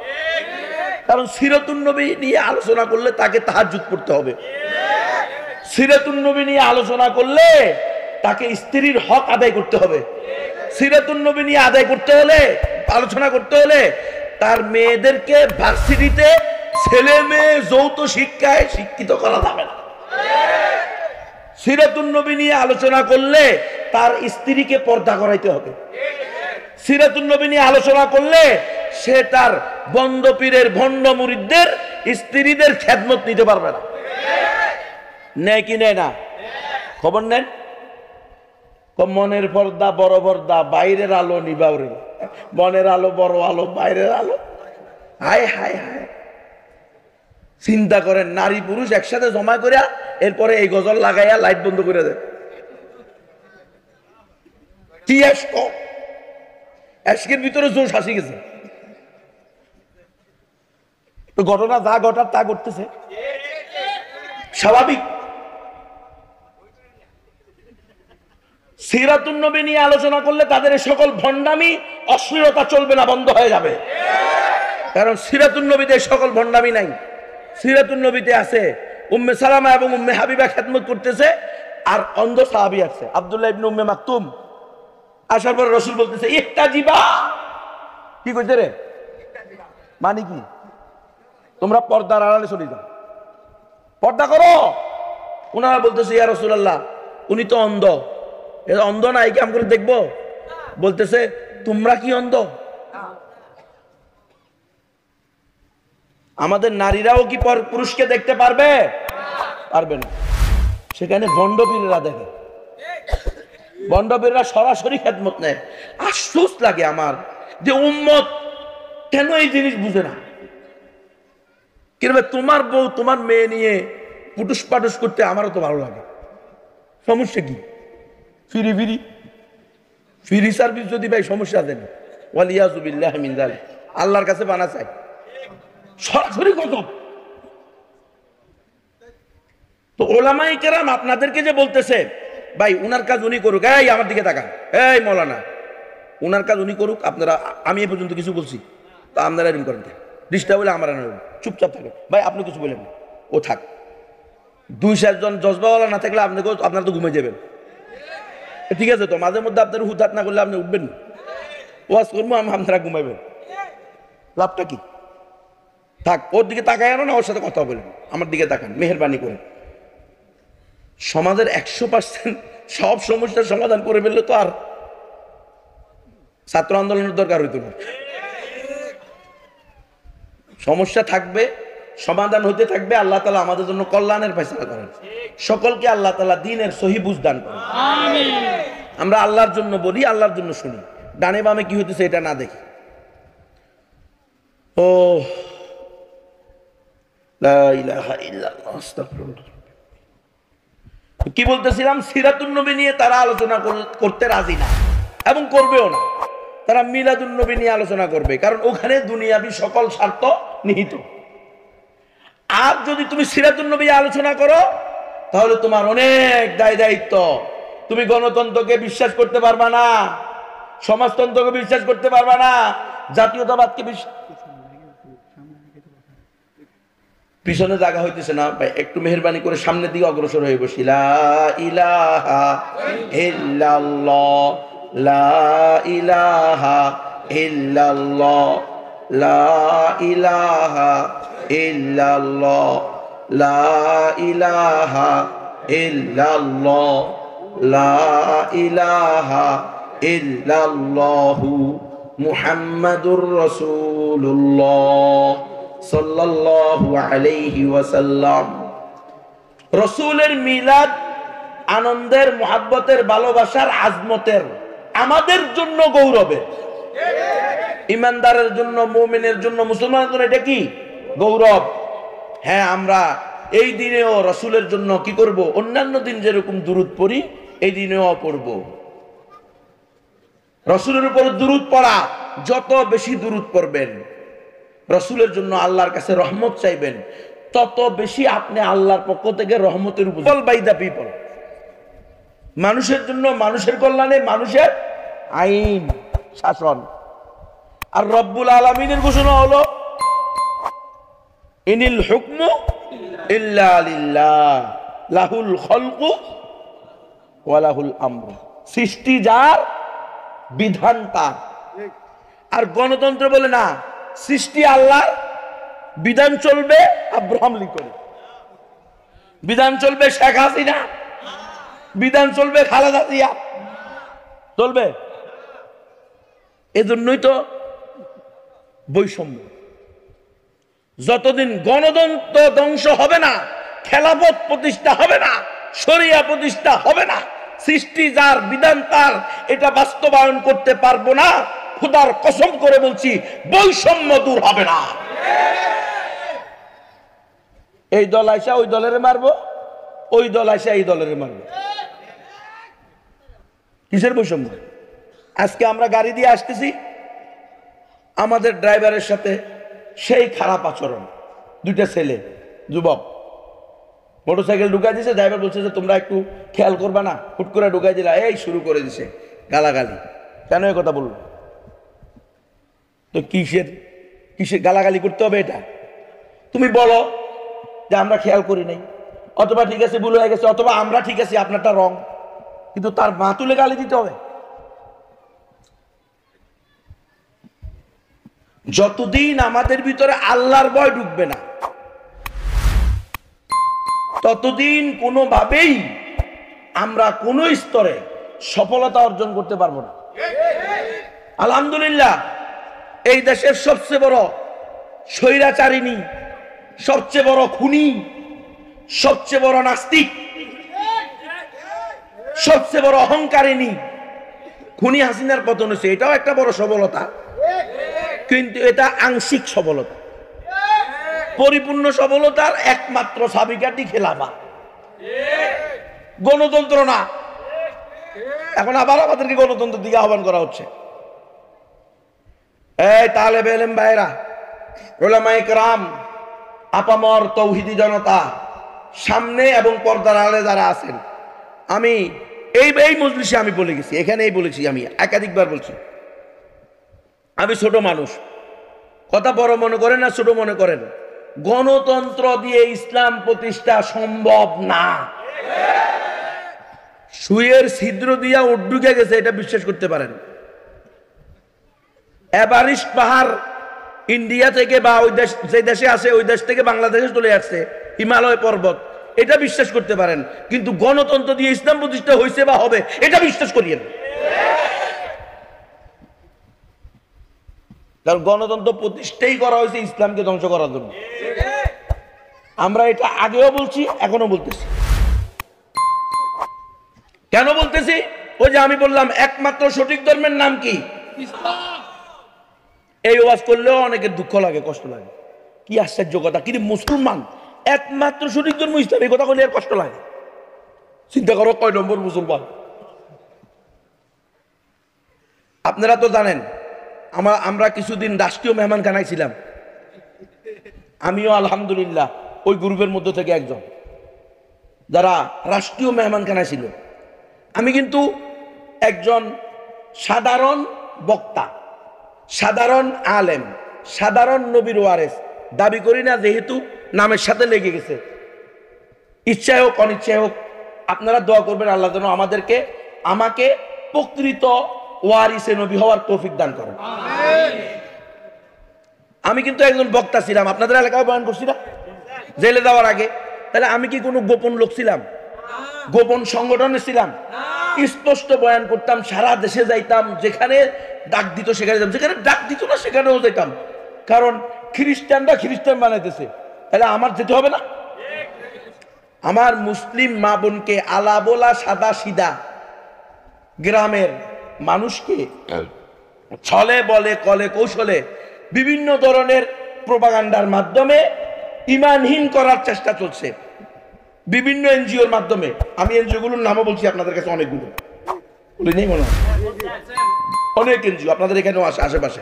Speaker 1: কারণ সিরাতুন নবী নিয়ে আলোচনা করলে তাকে তাহাজ্জুদ পড়তে হবে, সিরাতুন নবী নিয়ে আলোচনা করলে তাকে স্ত্রীর হক আদায় করতে হবে, সিরাতুন নবী নিয়ে আদায় করতে হলে, আলোচনা করতে হলে তার মেয়েদেরকে ভার্সিটিতে ছেলে মেয়ে যৌথ শিক্ষায় শিক্ষিত করা যাবে না। সিরাতুন নবী নিয়ে আলোচনা করলে তার স্ত্রীকে পর্দা করাইতে হবে, সিরাতুন নবী নিয়ে আলোচনা করলে সে তার বন্দ পীরের ভণ্ড মুরিদদের স্ত্রীদের খেদমত নিতে পারবে না। নেয় কি নেয় না? খবর নেন। মনের পর্দা বড় পর্দা, বাইরের আলো নিবাউরে, মনের আলো বড় আলো, বাইরের আলো। হায় হায় হায়, চিন্তা করেন, নারী পুরুষ একসাথে জমা করিয়া এরপরে এই গজল লাগাইয়া লাইট বন্ধ করে দেয়। কি এশকের ভিতরে জোশ আসি গেছে। ঘটনা যা ঘটার তা ঘটতেছে, স্বাভাবিক। সিরাতুন নবী নিয়ে আলোচনা করলে তাদের সকল ভণ্ডামি অশ্লীলতা চলবে না, বন্ধ হয়ে যাবে। কারণ সিরাতুন নবীতে সকল ভণ্ডামি নাই। সিরাতুন নবীতে আছে উম্মে সালামা এবং উম্মে হাবিবা খেদমত করতেছে, আর অন্ধ সাহাবী আছে আব্দুল্লাহ ইবনে উম্মে মাকতুম। আসার পর রাসূল বলতেছে ইহতাজিবা। কি কইছে রে? মানে কি? তোমরা পর্দার আড়ালে চলে যাও, পর্দা করো। ওনারা বলতেছে ইয়া রাসূলুল্লাহ, উনি তো অন্ধ। অন্ধ না, এই কাম করে দেখবো? বলতেছে তোমরা কি অন্ধ? আমাদের নারীরাও কি পুরুষকে দেখতে পারবে? পারবে না। সেখানে ভণ্ডপীরেরা দেখে, ভণ্ডপীরেরা সরাসরি খেদমত নেয়। আফসোস লাগে আমার যে উম্মত কেন এই জিনিস বুঝে না। কিন্তু তোমার বউ তোমার মেয়ে নিয়ে পুটুস পাটুস করতে আমারও তো ভালো লাগে, সমস্যা কি? ফিরি ফিরি ফ্রি সার্ভিস যদি ভাই সমস্যা দেন, ওয়ালিয়াযু বিল্লাহি মিন যালিক, আল্লাহর কাছে বানা চাই সরাসরি কত। তো ওলামায়ে কেরাম আপনাদেরকে যে বলতেছে ভাই উনার কাজ উনি করুক, এই আমার দিকে তাকান, এই মৌলানা উনার কাজ উনি করুক, আপনারা, আমি এ পর্যন্ত কিছু বলছি তা আপনারা এরকম করেন, ডিস্টার্ব হলে আমার চুপচাপ থাকেন। ভাই আপনি কিছু বলেন, ও থাক। 2-4 জন জজবাওয়ালা না থাকলে আপনারা তো ঘুমিয়ে যাবেন। ঠিক আছে, তো মাঝে মধ্যে আপনার হুতাত না করলে আপনি উঠবেন, ওয়াজ করবো, আপনারা ঘুমাইবেন, লাভটা কি? থাক, ওর দিকে তাকায় না, ওর সাথে কথা বলেন, আমার দিকে তাকান মেহেরবানি করে। সমাজের 100% সব সমস্যার সমাধান করে ফেললে তো আর ছাত্র আন্দোলনের দরকার হইতো না। সমস্যা থাকবে, সমাধান হতে থাকবে। আল্লাহ তাআলা আমাদের জন্য কল্যাণের ফয়সালা করেন। সকলকে আল্লাহ তাআলা দ্বীনের সহি বুঝ দান করেন। আমিন। আমরা আল্লাহর জন্য বলি, আল্লাহর জন্য শুনি, ডানে বামে কি হইতেছে এটা না দেখি। ও লা ইলাহা ইল্লাল্লাহ, আস্তাগফিরুল্লাহ। কি বলতেছিলাম? সিরাতুন নবী নিয়ে তারা আলোচনা করতে রাজি না এবং করবেও না। তারা মিলাদুন নবী নিয়ে আলোচনা করবে, কারণ ওখানে দুনিয়াবি সকল স্বার্থ নিহিত। আর যদি তুমি সিরাতুন নবী আলোচনা করো তাহলে তোমার অনেক দায় দায়িত্ব। তুমি গণতন্ত্রকে বিশ্বাস করতে পারবা না, সমাজতন্ত্রকে বিশ্বাস করতে পারবা না, জাতীয়তাবাদকে পিছনে জায়গা হইতেছে না ভাই, একটু মেহেরবানি করে সামনের দিকে অগ্রসর হয়ে বসি। লা ইলাহা ইল্লাল্লাহ, লা ইলাহা ইল্লাল্লাহ, লা ইলাহা ইল্লাল্লাহ, লা ইলাহা ইল্লাল্লাহ, লা ইলাহা ইল্লাল্লাহু মুহাম্মাদুর রাসূলুল্লাহ সাল্লাল্লাহু আলাইহি ওয়াসাল্লাম। রাসূলের মিলাদ আনন্দের, মুহাব্বতের, ভালোবাসার, আজমতের, আমাদের জন্য গৌরবের। ইমানদারের জন্য, মুমিনের জন্য, মুসলমানের জন্য এটা কি? গৌরব। হ্যাঁ, আমরা এই দিনেও রাসূলের জন্য কি করব? অন্যান্য দিন যেরকম দুরূদ পড়ি এই দিনেও পড়ব। রাসূলের উপর দুরূদ পড়া, যত বেশি দুরূদ পড়বেন, রাসূলের জন্য আল্লাহর কাছে রহমত চাইবেন, তত বেশি আপনি আল্লাহর পক্ষ থেকে রহমতের উপর বাই দা পিপল। মানুষের জন্য, মানুষের কল্যাণে, মানুষের আইন শাসন। আর রব্বুল আলামিনের ঘোষণা হলো ইনিল হুকমু ইল্লা লিল্লাহ লাহুল খালকু ওয়া লাহুল আমর। সৃষ্টি যার, বিধান তার। আর গণতন্ত্র বলে না, সৃষ্টি আল্লাহর, বিধান চলবে আব্রাহাম লিঙ্কন, বিধান চলবে শেখ হাসিনা, বিধান চলবে খালেদা জিয়া, চলবে। এজন্যই তো বৈষম্য। যতদিন গণতন্ত্র ধ্বংস হবে না, খেলাফত প্রতিষ্ঠা হবে না, শরিয়া প্রতিষ্ঠা হবে না, সৃষ্টি যার, বিধান তার, এটা বাস্তবায়ন করতে পারবো না, খোদার কসম করে বলছি বৈষম্য দূর হবে না। এই দল আইসা ওই দলের মারবো, ওই দল আইসা এই দলের মারবো। কিসের বৈষম্য? আজকে আমরা গাড়ি দিয়ে আসতেছি, আমাদের ড্রাইভারের সাথে সেই খারাপ আচরণ। দুইটা ছেলে, যুবক, মোটরসাইকেল ঢুকাই দিছে, ড্রাইভার বলছে যে তোমরা একটু খেয়াল করবা না, হুট করে ঢুকাই দিলা, এই শুরু করে দিছে গালাগালি। কেন এই কথা বললো? তো কিসের কিসের গালাগালি করতে হবে? এটা তুমি বলো যে আমরা খেয়াল করি নাই, অথবা ঠিক আছে ভুল হয়ে গেছে, অথবা আমরা ঠিক আছে আপনারটা রং, কিন্তু তার মা তুলে গালি দিতে হবে? যতদিন আমাদের ভিতরে আল্লাহর ভয় ঢুকবে না, ততদিন কোনোভাবেই আমরা কোন স্তরে সফলতা অর্জন করতে পারবো না। আলহামদুলিল্লাহ, এই দেশের সবচেয়ে বড় স্বৈরাচারিণী, সবচেয়ে বড় খুনি, সবচেয়ে বড় নাস্তিক, সবচেয়ে বড় অহংকারিণী খুনি হাসিনার পতন হয়েছে। এটাও একটা বড় সফলতা, কিন্তু এটা আংশিক সফলতা। পরিপূর্ণ সফলতার একমাত্র চাবিকাঠি খেলাফত, গণতন্ত্র না। এখন আবার আমাদেরকে গণতন্ত্রের দিকে আহ্বান করা হচ্ছে। এই তালেব ইলম ভাইরা, উলামায়ে কেরাম, আপামর তৌহিদি জনতা, সামনে এবং পর্দার আড়ালে যারা আছেন, আমি এই মজলিসে আমি বলে গেছি, এখানেই বলেছি, আমি একাধিকবার বলছি, আমি ছোট মানুষ, কথা বড় মনে করেন না ছোট মনে করেন, গণতন্ত্র দিয়ে ইসলাম প্রতিষ্ঠা সম্ভব না। সুয়ের ছিদ্র দিয়া উঠ ঢুকে গেছে, এটা বিশ্বাস করতে পারেন। এভারেস্ট পাহাড় ইন্ডিয়া থেকে বা ওই দেশ, যে দেশে আছে ওই দেশ থেকে বাংলাদেশে চলে আসছে, হিমালয় পর্বত, এটা বিশ্বাস করতে পারেন। কিন্তু গণতন্ত্র দিয়ে ইসলাম প্রতিষ্ঠা হয়েছে বা হবে, এটা বিশ্বাস করিয়েন। কারণ গণতন্ত্র প্রতিষ্ঠাই করা হয়েছে ইসলামকে ধ্বংস করার জন্য। আমরা এটা আগেও বলছি, এখনো বলতেছি। কেন বলতেছি? ওই যে আমি বললাম একমাত্র সঠিক ধর্মের নাম কি? ইসলাম। এই ওয়াজ করলেও অনেকের দুঃখ লাগে, কষ্ট লাগে। কি আশ্চর্য কথা, কিন্তু মুসলমান একমাত্র সঠিক ধর্ম ইসলাম, এই কথা বলে আর কষ্ট লাগে। চিন্তা করো কয় নম্বর মুসলমান। আপনারা তো জানেন আমরা কিছুদিন রাষ্ট্রীয় মেহমানখানায় ছিলাম। আমিও আলহামদুলিল্লাহ ওই গ্রুপের মধ্যে থেকে একজন যারা রাষ্ট্রীয় মেহমানখানায় ছিল। আমি কিন্তু একজন সাধারণ বক্তা, সাধারণ আলেম, সাধারণ নবীর ওয়ারেস দাবি করি না, যেহেতু নামের সাথে লেগে গেছে। ইচ্ছায় হোক অনিচ্ছায় হোক, আপনারা দোয়া করবেন আল্লাহ যেন আমাকে প্রকৃত ওয়ারিসে নবী হওয়ার তৌফিক দান করেন। আমি কিন্তু একজন বক্তা ছিলাম, আপনাদের এলাকায় বয়ান করছি না জেলে যাওয়ার আগে। তাহলে আমি কি কোনো গোপন লোক ছিলাম? গোপন সংগঠনে ছিলাম? স্পষ্ট বয়ান করতাম, সারা দেশে যাইতাম, যেখানে ডাক দিত সেখানে যেতাম, যেখানে ডাক দিত না সেখানেও যেতাম। কারণ খ্রিস্টানরা খ্রিস্টান বানাইতেছে, তাহলে আমার যেতে হবে না? আমার মুসলিম মা বোনকে আলা বোলা সাদা সিধা গ্রামের মানুষকে ছলে বলে কলে কৌশলে বিভিন্ন ধরনের প্রোপাগান্ডার মাধ্যমে ঈমানহীন করার চেষ্টা চলছে বিভিন্ন এনজিওর মাধ্যমে। আমি এনজিওগুলোর নামও বলছি আপনাদের কাছে, অনেকগুলো বলে নেই মনে হয়, অনেক এনজিও আপনাদের এখানেও আসে আশেপাশে,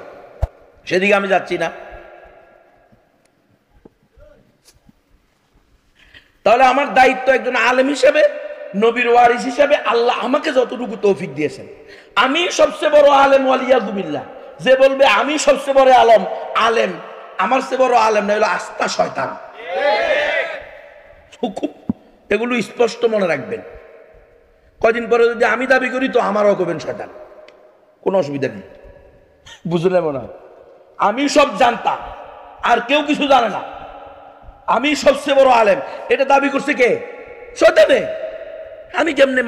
Speaker 1: সেদিকে আমি যাচ্ছি না। তাহলে আমার দায়িত্ব একজন আলেম হিসেবে, নবীর ওয়ারিস হিসেবে আল্লাহ আমাকে যতটুকু তৌফিক দিয়েছেন, আমি সবচেয়ে বড় আলেম ওয়ালিয়াযুবিল্লাহ। যে বলবে আমি সবচেয়ে বড় আলেম, আমার চেয়ে বড় আলেম না, হলো আস্থা শয়তান। খুব এগুলো স্পষ্ট মনে রাখবেন। কদিন পরে যদি আমি দাবি করি তো আমারও করবেন শয়তান, কোনো অসুবিধা নেই, বুঝলে মনে হয়? আমি সব জানতাম আর কেউ কিছু জানে না, আমি সবচেয়ে বড় আলেম, এটা দাবি করছে কে? শয়তানে। আমি কেমনে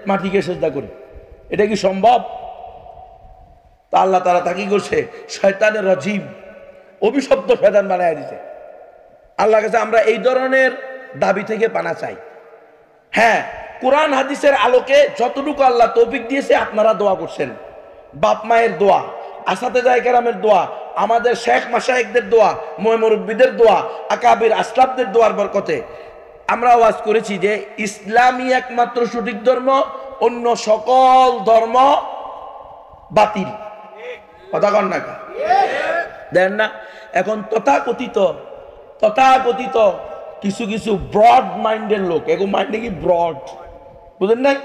Speaker 1: মাটিকে সেজদা করি? এটা কি সম্ভব? তা আল্লাহ তাআলা তা কি করছে? শয়তানের রাজিম, অভিশপ্ত শয়তান বানায় দিছে। আল্লাহর কাছে আমরা এই ধরনের দাবি থেকে পানা চাই। হ্যাঁ, কোরআন হাদিসের আলোকে যতটুকু আল্লাহ তৌফিক দিয়েছে আপনারা দোয়া করছেন, বাপ মায়ের দোয়া, আসাতেজায়ে কেরামের দোয়া, আমাদের শেখ মাশায়েখদের দোয়া, মুরব্বিদের দোয়া, আকাবির আসলাফদের দোয়ার বরকতে আমরা ওয়াজ করেছি যে ইসলামই একমাত্র সঠিক ধর্ম, অন্য সকল ধর্ম বাতিল। কথা কন না দেন না? এখন তথাকথিত কিছু ব্রড মাইন্ডের লোক, এগো মাইন্ডে কি ব্রড, বুঝেন নাই?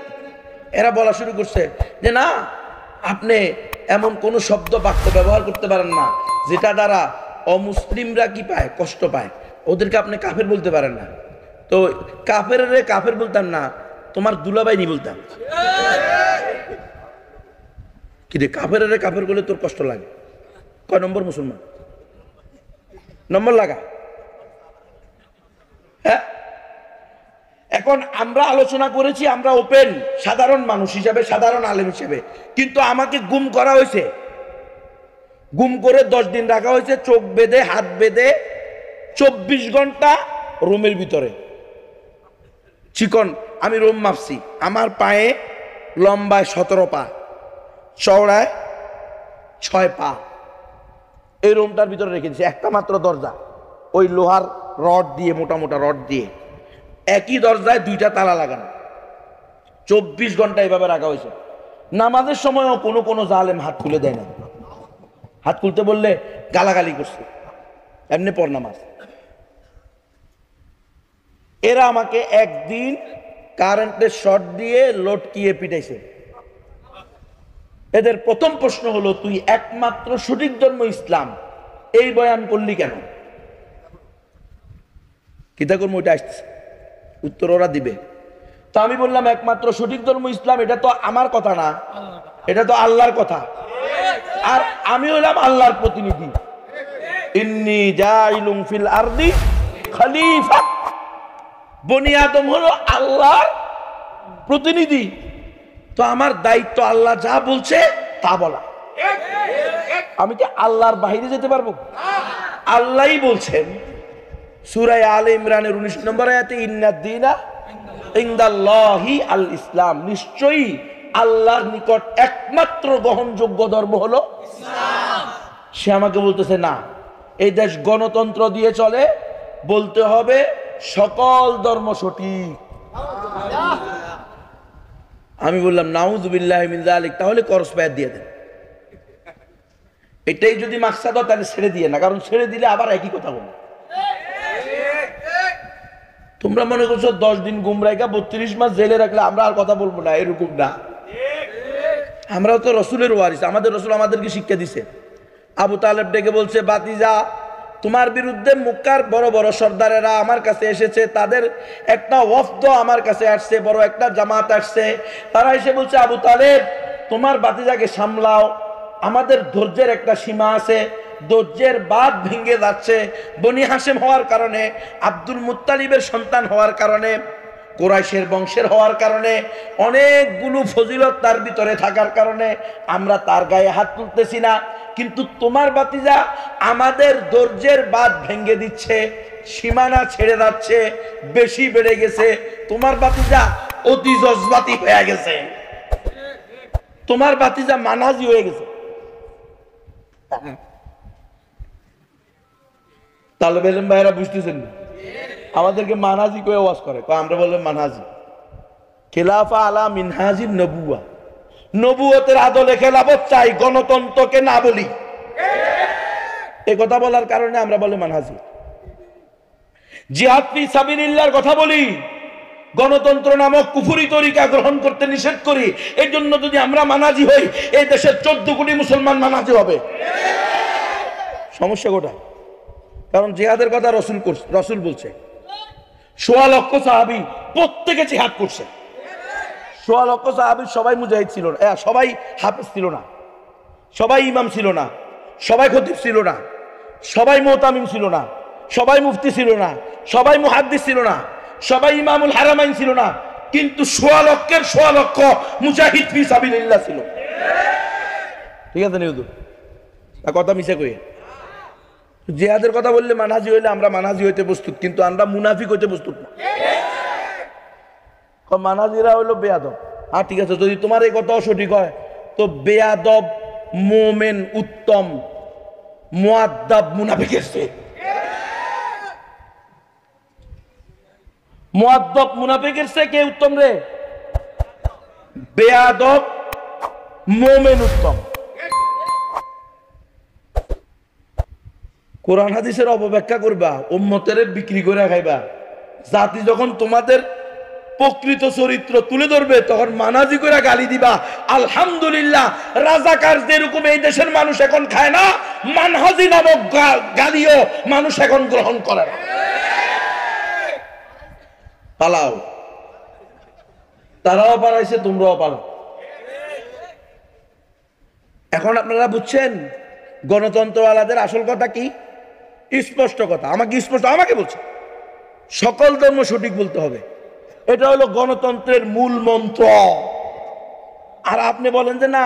Speaker 1: এরা বলা শুরু করছে যে না, আপনি এমন কোন শব্দ বাক্য ব্যবহার করতে পারেন না যেটা দ্বারা অমুসলিমরা কি পায়, কষ্ট পায়, ওদেরকে আপনি কাফের বলতে পারেন না। তো কাফের বলতাম না, তোমার দুলাভাই নি বলতাম। কি রে, কাফের বলে তোর কষ্ট লাগে? কয় নম্বর মুসলমান? নম্বর লাগা। হ্যাঁ, এখন আমরা আলোচনা করেছি, আমরা ওপেন সাধারণ মানুষ হিসেবে, সাধারণ আলেম হিসেবে, কিন্তু আমাকে গুম করা হয়েছে, গুম করে 10 দিন রাখা হয়েছে, চোখ বেঁধে হাত বেঁধে 24 ঘন্টা রুমের ভিতরে। চিকন, আমি রুম মাপছি, আমার পায়ে লম্বায় 17 পা, চওড়ায় 6 পা। এই রুমটার ভিতরে রেখেছি, একটা মাত্র দরজা, ওই লোহার রড দিয়ে, মোটা মোটা রড দিয়ে, একই দরজায় 2টা তালা লাগানো। 24 ঘন্টা এভাবে রাখা হয়েছে। নামাজের সময়ও কোনো জালেম হাত খুলে দেয় না, হাত খুলতে বললে গালাগালি করছে, এমনি পর নামাজ। এরা আমাকে একদিন কারেন্টের শর্ট দিয়ে লটকিয়ে পিটাইছে। এদের প্রথম প্রশ্ন হলো, তুই একমাত্র সঠিক ধর্ম ইসলাম, এই বয়ান করলি কেন? কিতাকুর মইটা আসছে, উত্তর ওরা দিবে। তো আমি বললাম, একমাত্র সঠিক ধর্ম ইসলাম এটা তো আমার কথা না, এটা তো আল্লাহর কথা, আর আমি হলাম আল্লাহর প্রতিনিধি। ইন্নী জাইলুম ফিল আরদি খলিফা, বনি আদম হলো আল্লাহর প্রতিনিধি। তো আমার দায়িত্ব আল্লাহ যা বলছে তা বলা। আমি কি আল্লাহর বাইরে যেতে পারবো? আল্লাহই বলছেন সূরা আলে ইমরানের 19 নম্বর আয়াতে ইন্নাদ দীনা ইনদাল্লাহি আল ইসলাম, নিশ্চয়ই আল্লাহর নিকট একমাত্র গ্রহণযোগ্য ধর্ম হলো ইসলাম। সে আমাকে বলতেছে না, এই দেশ গণতন্ত্র দিয়ে চলে, বলতে হবে সকল ধর্ম সঠিক। আমি বললাম নাউযুবিল্লাহি মিন যালিক, তাহলে করস পায়াত দিয়ে দেন। এটাই যদি মাকসাদ হয় তাহলে ছেড়ে দিয়ে না, কারণ ছেড়ে দিলে আবার একই কথা বলবো। তোমরা মনে করছো 10 দিন গুমরাইকা 32 মাস জেলে রাখলে আমরা আর কথা বলবো না, এরকম না। আমরাও তো রসুলের ওয়ারিস, আমাদের রসুল আমাদেরকে শিক্ষা দিছে। আবু তালেব ডেকে বলছে, বাতিজা তোমার বিরুদ্ধে মক্কার বড় বড় সর্দারেরা আমার কাছে এসেছে, তাদের একটা ওয়াফদ আমার কাছে আসছে, বড় একটা জামাত আসছে। তারা এসে বলছে, আবু তালেব তোমার বাতিজাকে সামলাও, আমাদের ধৈর্যের একটা সীমা আছে, ধৈর্যের বাঁধ ভেঙে যাচ্ছে। বনি হাশেম হওয়ার কারণে, আব্দুল মুত্তালিবের সন্তান হওয়ার কারণে, কুরাইশের বংশের হওয়ার কারণে, অনেকগুলো ফজিলত তার ভিতরে থাকার কারণে আমরা তার গায়ে হাত তুলতেছি না। কিন্তু তোমার বাতিজা আমাদের ধৈর্যের বাঁধ ভেঙে দিচ্ছে, সীমানা ছেড়ে যাচ্ছে, বেশি বেড়ে গেছে। তোমার বাতিজা অতি জজবাতি হয়ে গেছে, তোমার বাতিজা মানহাজি হয়ে গেছে। তালেব ইলম ভাইরা বুঝতেছেন না, আমাদেরকে মানহাজি করে ওয়াজ করে, আমরা বললাম মানহাজি খেলাফা আলা মিনহাজিন নবুয়া, নবুয়তের আদলে খেলাফত চাই, গণতন্ত্রকে না বলি। এই কথা বলার কারণে আমরা বলি মানহাজি। জিহাদ ফি সাবিলিল্লাহর কথা বলি, গণতন্ত্র নামক কুফরি তরিকা গ্রহণ করতে নিষেধ করি। এই জন্য যদি আমরা মানহাজি হই, এই দেশের 14 কোটি মুসলমান মানহাজি হবে। সমস্যা কোথায়? কারণ জিহাদের কথা রসুল বলছে, 1.25 লক্ষ সাহাবী প্রত্যেকে জিহাদ করছে। 1.25 লক্ষ সাহাবী সবাই মুজাহিদ ছিল না, সবাই হাফেজ ছিল না, সবাই ইমাম ছিল না, সবাই খতিব ছিল না, সবাই মুতামিম ছিল না, সবাই মুফতি ছিল না, সবাই মুহাদ্দিস ছিল না, সবাই ইমামুল হারামাইন ছিল না, কিন্তু 1.25 লক্ষের 1.25 লক্ষ মুজাহিদ ফি সাবিলিল্লাহ ছিল। ঠিক আছে নিউদু, কথা মিশে কই। জিহাদের কথা বললে মানহাজি হইলে আমরা মানহাজি হইতে প্রস্তুত, কিন্তু আমরা মুনাফিক হইতে প্রস্তুত না। মানহাজিরা হইলো বেয়াদব। ঠিক আছে, যদি তোমার এই কথা সঠিক হয়, তো বেয়াদব মোমেন উত্তম, মুআদ্দাব মুনাফিকের চেয়ে। মুআদ্দাব মুনাফিকের চেয়ে কে উত্তম রে? বেয়াদব মোমেন উত্তম। কোরআন হাদিসের অপব্যাখ্যা করবা, উম্মতের বিক্রি করে খাইবা। জাতি যখন তোমাদের প্রকৃত চরিত্র তুলে ধরবে, তখন মানাজি করে গালি দিবা। আলহামদুলিল্লাহ, রাজাকার যেরকম এই দেশের মানুষ এখন খায় না, মানহাজি নামক গালিও মানুষ এখন গ্রহণ করে না। পালাও, তারাও পালাইছে, তোমরাও পালাও। এখন আপনারা বুঝছেন গণতন্ত্রওয়ালাদের আসল কথা কি? স্পষ্ট কথা, আমাকে বলছে সকল ধর্ম সঠিক বলতে হবে। এটা হলো গণতন্ত্রের মূল মন্ত্র। আর আপনি বলেন যে না,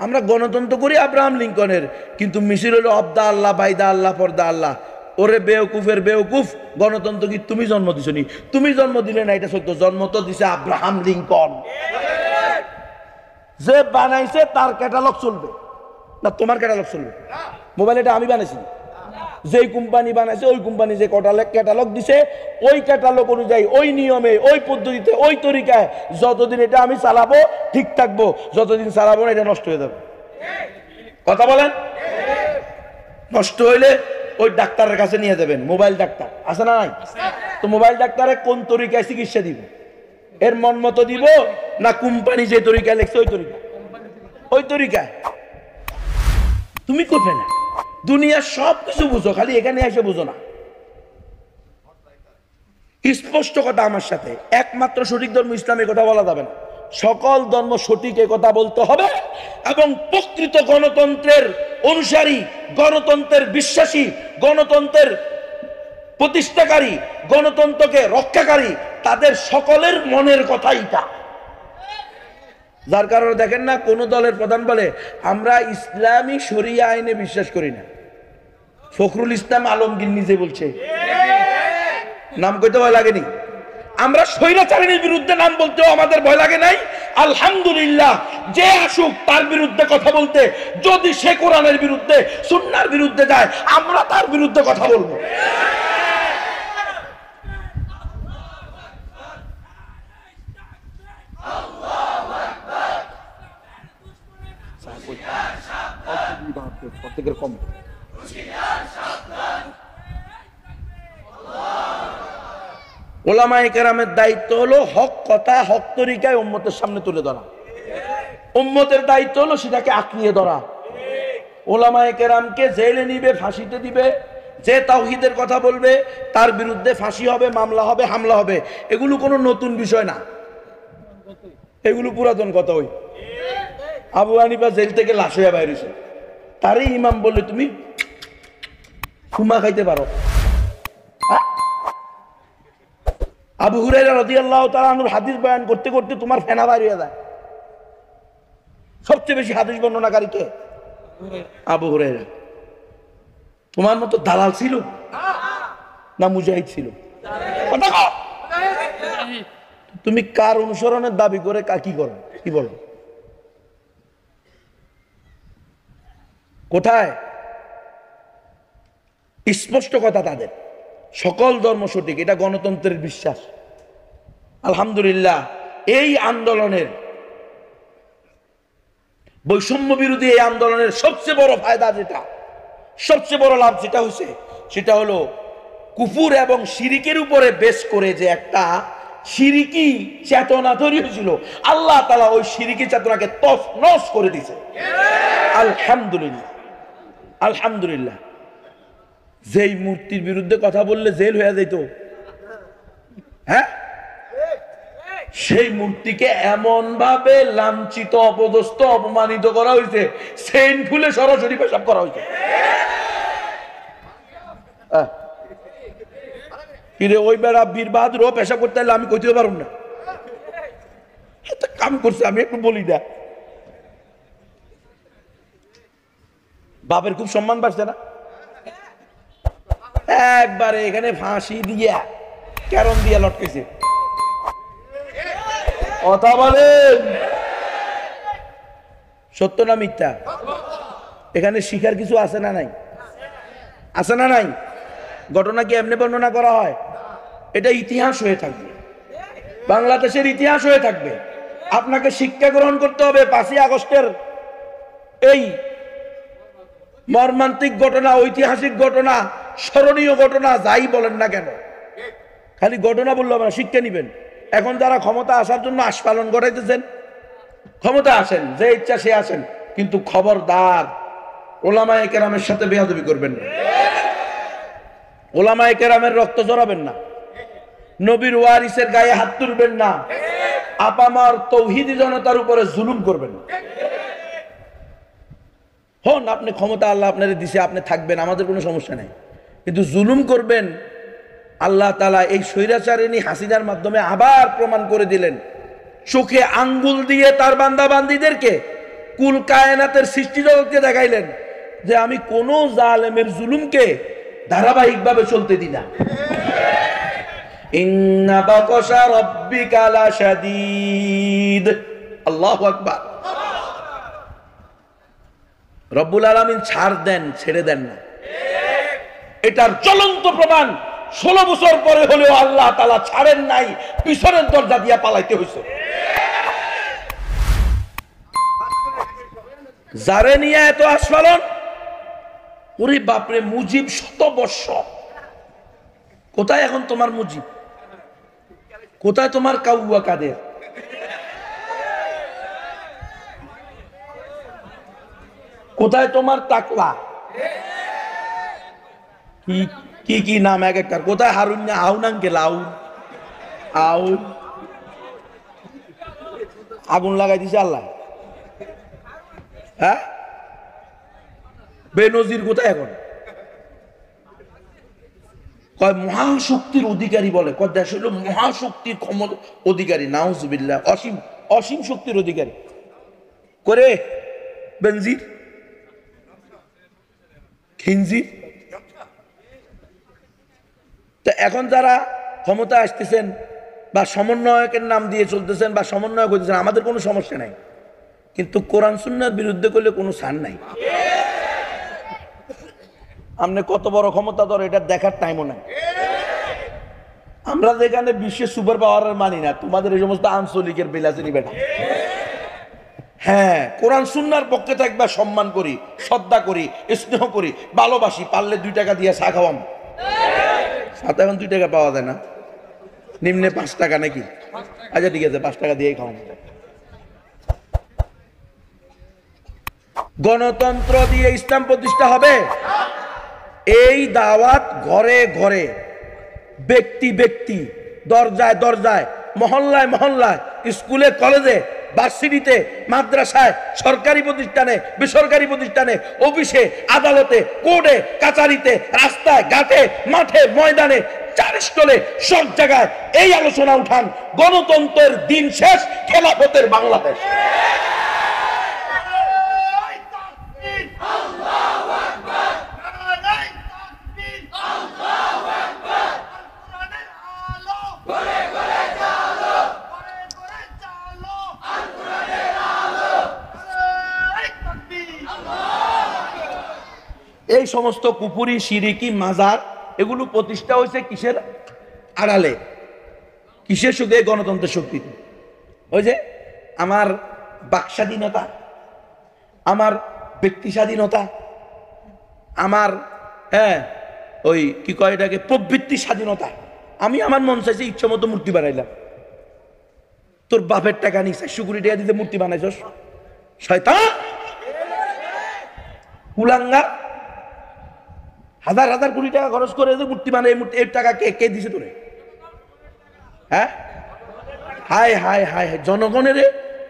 Speaker 1: আমরা গণতন্ত্র করি আব্রাহাম লিঙ্কনের, কিন্তু মিছিল হলো অবদা আল্লাহ, বাইদা আল্লাহ, পর্দা আল্লাহ। ওরে বেওকুফের বেওকুফ, গণতন্ত্র কি তুমি জন্ম দিছো নি? তুমি জন্ম দিলে না, এটা সত্য। জন্ম তো দিছে আব্রাহাম লিঙ্কন। যে বানাইছে তার ক্যাটালগ চলবে না, তোমার ক্যাটালগ চলবে? মোবাইল এটা আমি বানাইছি, যেই কোম্পানি বানাইছে ওই কোম্পানি যে ক্যাটালগ দিছে, ওই ক্যাটালগ অনুযায়ী, ওই নিয়মে, ওই পদ্ধতিতে, ওই তরিকায় যতদিন এটা আমি চালাবো ঠিক থাকবো, যতদিন চালাবো না এটা নষ্ট হয়ে যাবে। কথা বলেন? নষ্ট হইলে ওই ডাক্তারের কাছে নিয়ে যাবেন। মোবাইল ডাক্তার আছে না নাই? তো মোবাইল ডাক্তারে কোন তরিকায় চিকিৎসা দিব? এর মন মতো দিব, না কোম্পানি যে তরিকায় লেখছে ওই তরিকায়? তুমি করবে না। দুনিয়া সব কিছু বুঝো, খালি এখানে এসে বুঝো না। স্পষ্ট কথা আমার সাথে, একমাত্র সঠিক ধর্ম ইসলামের কথা বলা যাবে না, সকল ধর্ম সঠিক এ কথা বলতে হবে। এবং প্রকৃত গণতন্ত্রের অনুসারী, গণতন্ত্রের বিশ্বাসী, গণতন্ত্রের প্রতিষ্ঠাকারী, গণতন্ত্রকে রক্ষাকারী, তাদের সকলের মনের কথা এটা। যার কারণে দেখেন না, কোন দলের প্রধান বলে আমরা ইসলামী শরিয়া আইনে বিশ্বাস করি না। ফখরুল ইসলাম আলমগীর নিজে বলছে, নাম কইতে ভয় লাগেনি? আমরা স্বৈরাচারীর বিরুদ্ধে নাম বলতেও আমাদের ভয় লাগে নাই। আলহামদুলিল্লাহ, যে আসুক তার বিরুদ্ধে কথা বলতে, যদি সে কোরআনের বিরুদ্ধে সুন্নাহর বিরুদ্ধে যায়, আমরা তার বিরুদ্ধে কথা বলবো। কম ওলামায়ে কেরামের দায়িত্ব হলো হক কথা হক তরিকায় উম্মতের সামনে তুলে ধরা। উম্মতের দায়িত্ব হলো সেটাকে আঁকড়িয়ে ধরা। ওলামায়ে কেরামকে জেলে নিবে, ফাঁসিতে দিবে। যে তাওহীদের কথা বলবে তার বিরুদ্ধে ফাঁসি হবে, মামলা হবে, হামলা হবে। এগুলো কোনো নতুন বিষয় না, এগুলো পুরাতন কথা। ওই আবু হানিফা জেল থেকে লাশ হয়ে বাইরে হয়েছে, তারই ইমাম বললে তুমি ফুমা খাইতে পারো। আবু হুরায়রা রাদিয়াল্লাহু তাআলা আনহুর হাদিস বয়ান করতে করতে তোমার ফেনা বাইরে হয়ে যায়। সবচেয়ে বেশি হাদিস বর্ণনাকারী কে? আবু হুরায়রা। তোমার মতো দালাল ছিল না মুজাহিদ ছিল? তুমি কার অনুসরণের দাবি করে কি করো, কি বলো? কোথায়? স্পষ্ট কথা তাদের, সকল ধর্ম সঠিক, এটা গণতন্ত্রের বিশ্বাস। আলহামদুলিল্লাহ, এই আন্দোলনের, বৈষম্য বিরোধী এই আন্দোলনের সবচেয়ে বড় ফায়দা যেটা, সবচেয়ে বড় লাভ যেটা হয়েছে, সেটা হলো কুফুর এবং শিরিকের উপরে বেশ করে যে একটা শিরিকি চেতনা তৈরি হয়েছিল, আল্লাহ তাআলা ওই শিরিকি চেতনাকে তছনছ করে দিয়েছে। আলহামদুলিল্লাহ, আলহামদুলিল্লাহ। যেই মূর্তির বিরুদ্ধে কথা বললে জেল হয়ে যেত, হ্যাঁ, সেই মূর্তিকে এমন ভাবে লাঞ্ছিত, অপদস্থ, অপমানিত করা হয়েছে, সেন খুলে সরাসরি পেশাব করা হয়েছে। কিরে ওই বেড়া বীর বাহাদুর ও পেশাব করতে হলে আমি কইতে পারব না, কাম করছে, আমি একটু বলি না। বাপের খুব সম্মান বাড়ছে না? একবারে এখানে ফাঁসি দিয়া ক্যারম দিয়া লটকেছে। কথা বলেন, সত্য না মিথ্যা? এখানে শিখার কিছু আছে না নাই? আছে না নাই? ঘটনা কি এমনি বর্ণনা করা হয়? এটা ইতিহাস হয়ে থাকবে, বাংলাদেশের ইতিহাস হয়ে থাকবে। আপনাকে শিক্ষা গ্রহণ করতে হবে। 5ই আগস্টের এই মর্মান্তিক ঘটনা, ঐতিহাসিক ঘটনা, স্মরণীয় ঘটনা, যাই বলেন না কেন, খালি ঘটনা বললে হবে না, শিক্ষা নিবেন। এখন যারা ক্ষমতা আসার জন্য আস্ফালন ঘটাইতেছেন, ক্ষমতা আসেন, যে ইচ্ছা সে আসেন, কিন্তু খবরদার ওলামায়ে কেরামের সাথে বেয়াদবি করবেন না, ওলামায়ে কেরামের রক্ত ঝরাবেন না, নবীর ওয়ারিসের গায়ে হাত তুলবেন না, আপামার তৌহিদি জনতার উপরে জুলুম করবেন না। হন, আপনি ক্ষমতা আল্লাহ আপনারে দিছে, আপনি থাকবেন, আমাদের কোনো সমস্যা নেই, কিন্তু জুলুম করবেন। আল্লাহ তাআলা এই স্বৈরাচারিণী হাসিনার মাধ্যমে আবার প্রমাণ করে দিলেন, চোখে আঙ্গুল দিয়ে তার বান্দা বান্দীদেরকে, কুল কায়নাতের সৃষ্টি জগৎকে দেখাইলেন যে আমি কোন জালেমের জুলুমকে ধারাবাহিকভাবে চলতে দিই না। ইন্না বাতাশা রাব্বিকা লাশাদীদ। আল্লাহু আকবার। রব্বুল আলামিন ছাড় দেন, ছেড়ে দেন না। এটার জ্বলন্ত প্রমাণ 16 বছর পরে হলেও আল্লাহ তাআলা ছাড়েন নাই, পিছনের দরজা দিয়া পালাইতে হইছে। যারে নিয়ে এত আস্ফালন, ওরে বাপরে, মুজিব 100 বর্ষ, কোথায় এখন তোমার মুজিব? কোথায় তোমার কাউয়া কাদের? কোথায় তোমার তাকলা? কি কি নাম এক একটার? কোথায় হারুন না আউনাঙ্কে লাউ আউ? আগুন লাগাই দিছে আল্লাহ। হ্যাঁ, বেনজির কোথায় এখন? কয় মহাশক্তির অধিকারী বলে, কয় দেশ হইল মহাশক্তির ক্ষমতা অধিকারী, নাউজুবিল্লাহ, অসীম অসীম শক্তির অধিকারী করে বেনজির খিনজির। তো এখন যারা ক্ষমতা আসতেছেন বা সমন্বয়কের নাম দিয়ে চলতেছেন বা সমন্বয় করতেছেন, আমাদের কোনো সমস্যা নাই, কিন্তু কোরআন সুন্নাহর বিরুদ্ধে করলে কোনো ছাড় নাই। আপনি কত বড় ক্ষমতাধর এটা দেখার টাইমও নাই। আমরা যেখানে বিশ্বের সুপার পাওয়ারের মানি না, তোমাদের এই সমস্ত আঞ্চলিকের বিলাসিনী বেটা। হ্যাঁ, কোরআন সুন্নাহর পক্ষে থাকবা, সম্মান করি, শ্রদ্ধা করি, স্নেহ করি, ভালোবাসি, পারলে 2 টাকা দিয়ে চা খাওয়াম। সাথে এখন 2 টাকা পাওয়া যায় না, নিম্নে 5 টাকা নাকি? আচ্ছা ঠিক আছে, 5 টাকা দিয়ে খাওয়াম। গণতন্ত্র দিয়ে ইসলাম প্রতিষ্ঠা হবে? এই দাওয়াত ঘরে ঘরে, ব্যক্তি ব্যক্তি, দরজায় দরজায়, মহল্লায় মহল্লায়, স্কুলে কলেজে, ভার্সিটিতে, মাদ্রাসায়, সরকারি প্রতিষ্ঠানে, বেসরকারি প্রতিষ্ঠানে, অফিসে, আদালতে, কোর্টে, কাচারিতে, রাস্তায়, ঘাটে, মাঠে, ময়দানে, চারিস্থলে, সব জায়গায় এই আলোচনা উঠান, গণতন্ত্রের দিন শেষ, খেলাফতের বাংলাদেশ। এই সমস্ত কুপুরি, শিরিকি, মাজার এগুলো প্রতিষ্ঠা হয়েছে কিসের আড়ালে? কিসের সুখে? গণতন্ত্রের শক্তিতে। ওই যে আমার বাক স্বাধীনতা, আমার ব্যক্তি স্বাধীনতা, আমার ওই কি কয় এটাকে, প্রবৃত্তি স্বাধীনতা। আমি আমার মন চাইছে ইচ্ছা মতো মূর্তি বানাইলাম। তোর বাপের টাকা নিয়ে 400 কোটি টাকা দিতে মূর্তি বানাইছস, শয়তান কুলাঙ্গা। হাজার হাজার কোটি টাকা খরচ করে মূর্তি বানায়, এর টাকা কে কে দিছে তোরে? হ্যাঁ, হায় হায় হায় হায়, জনগণের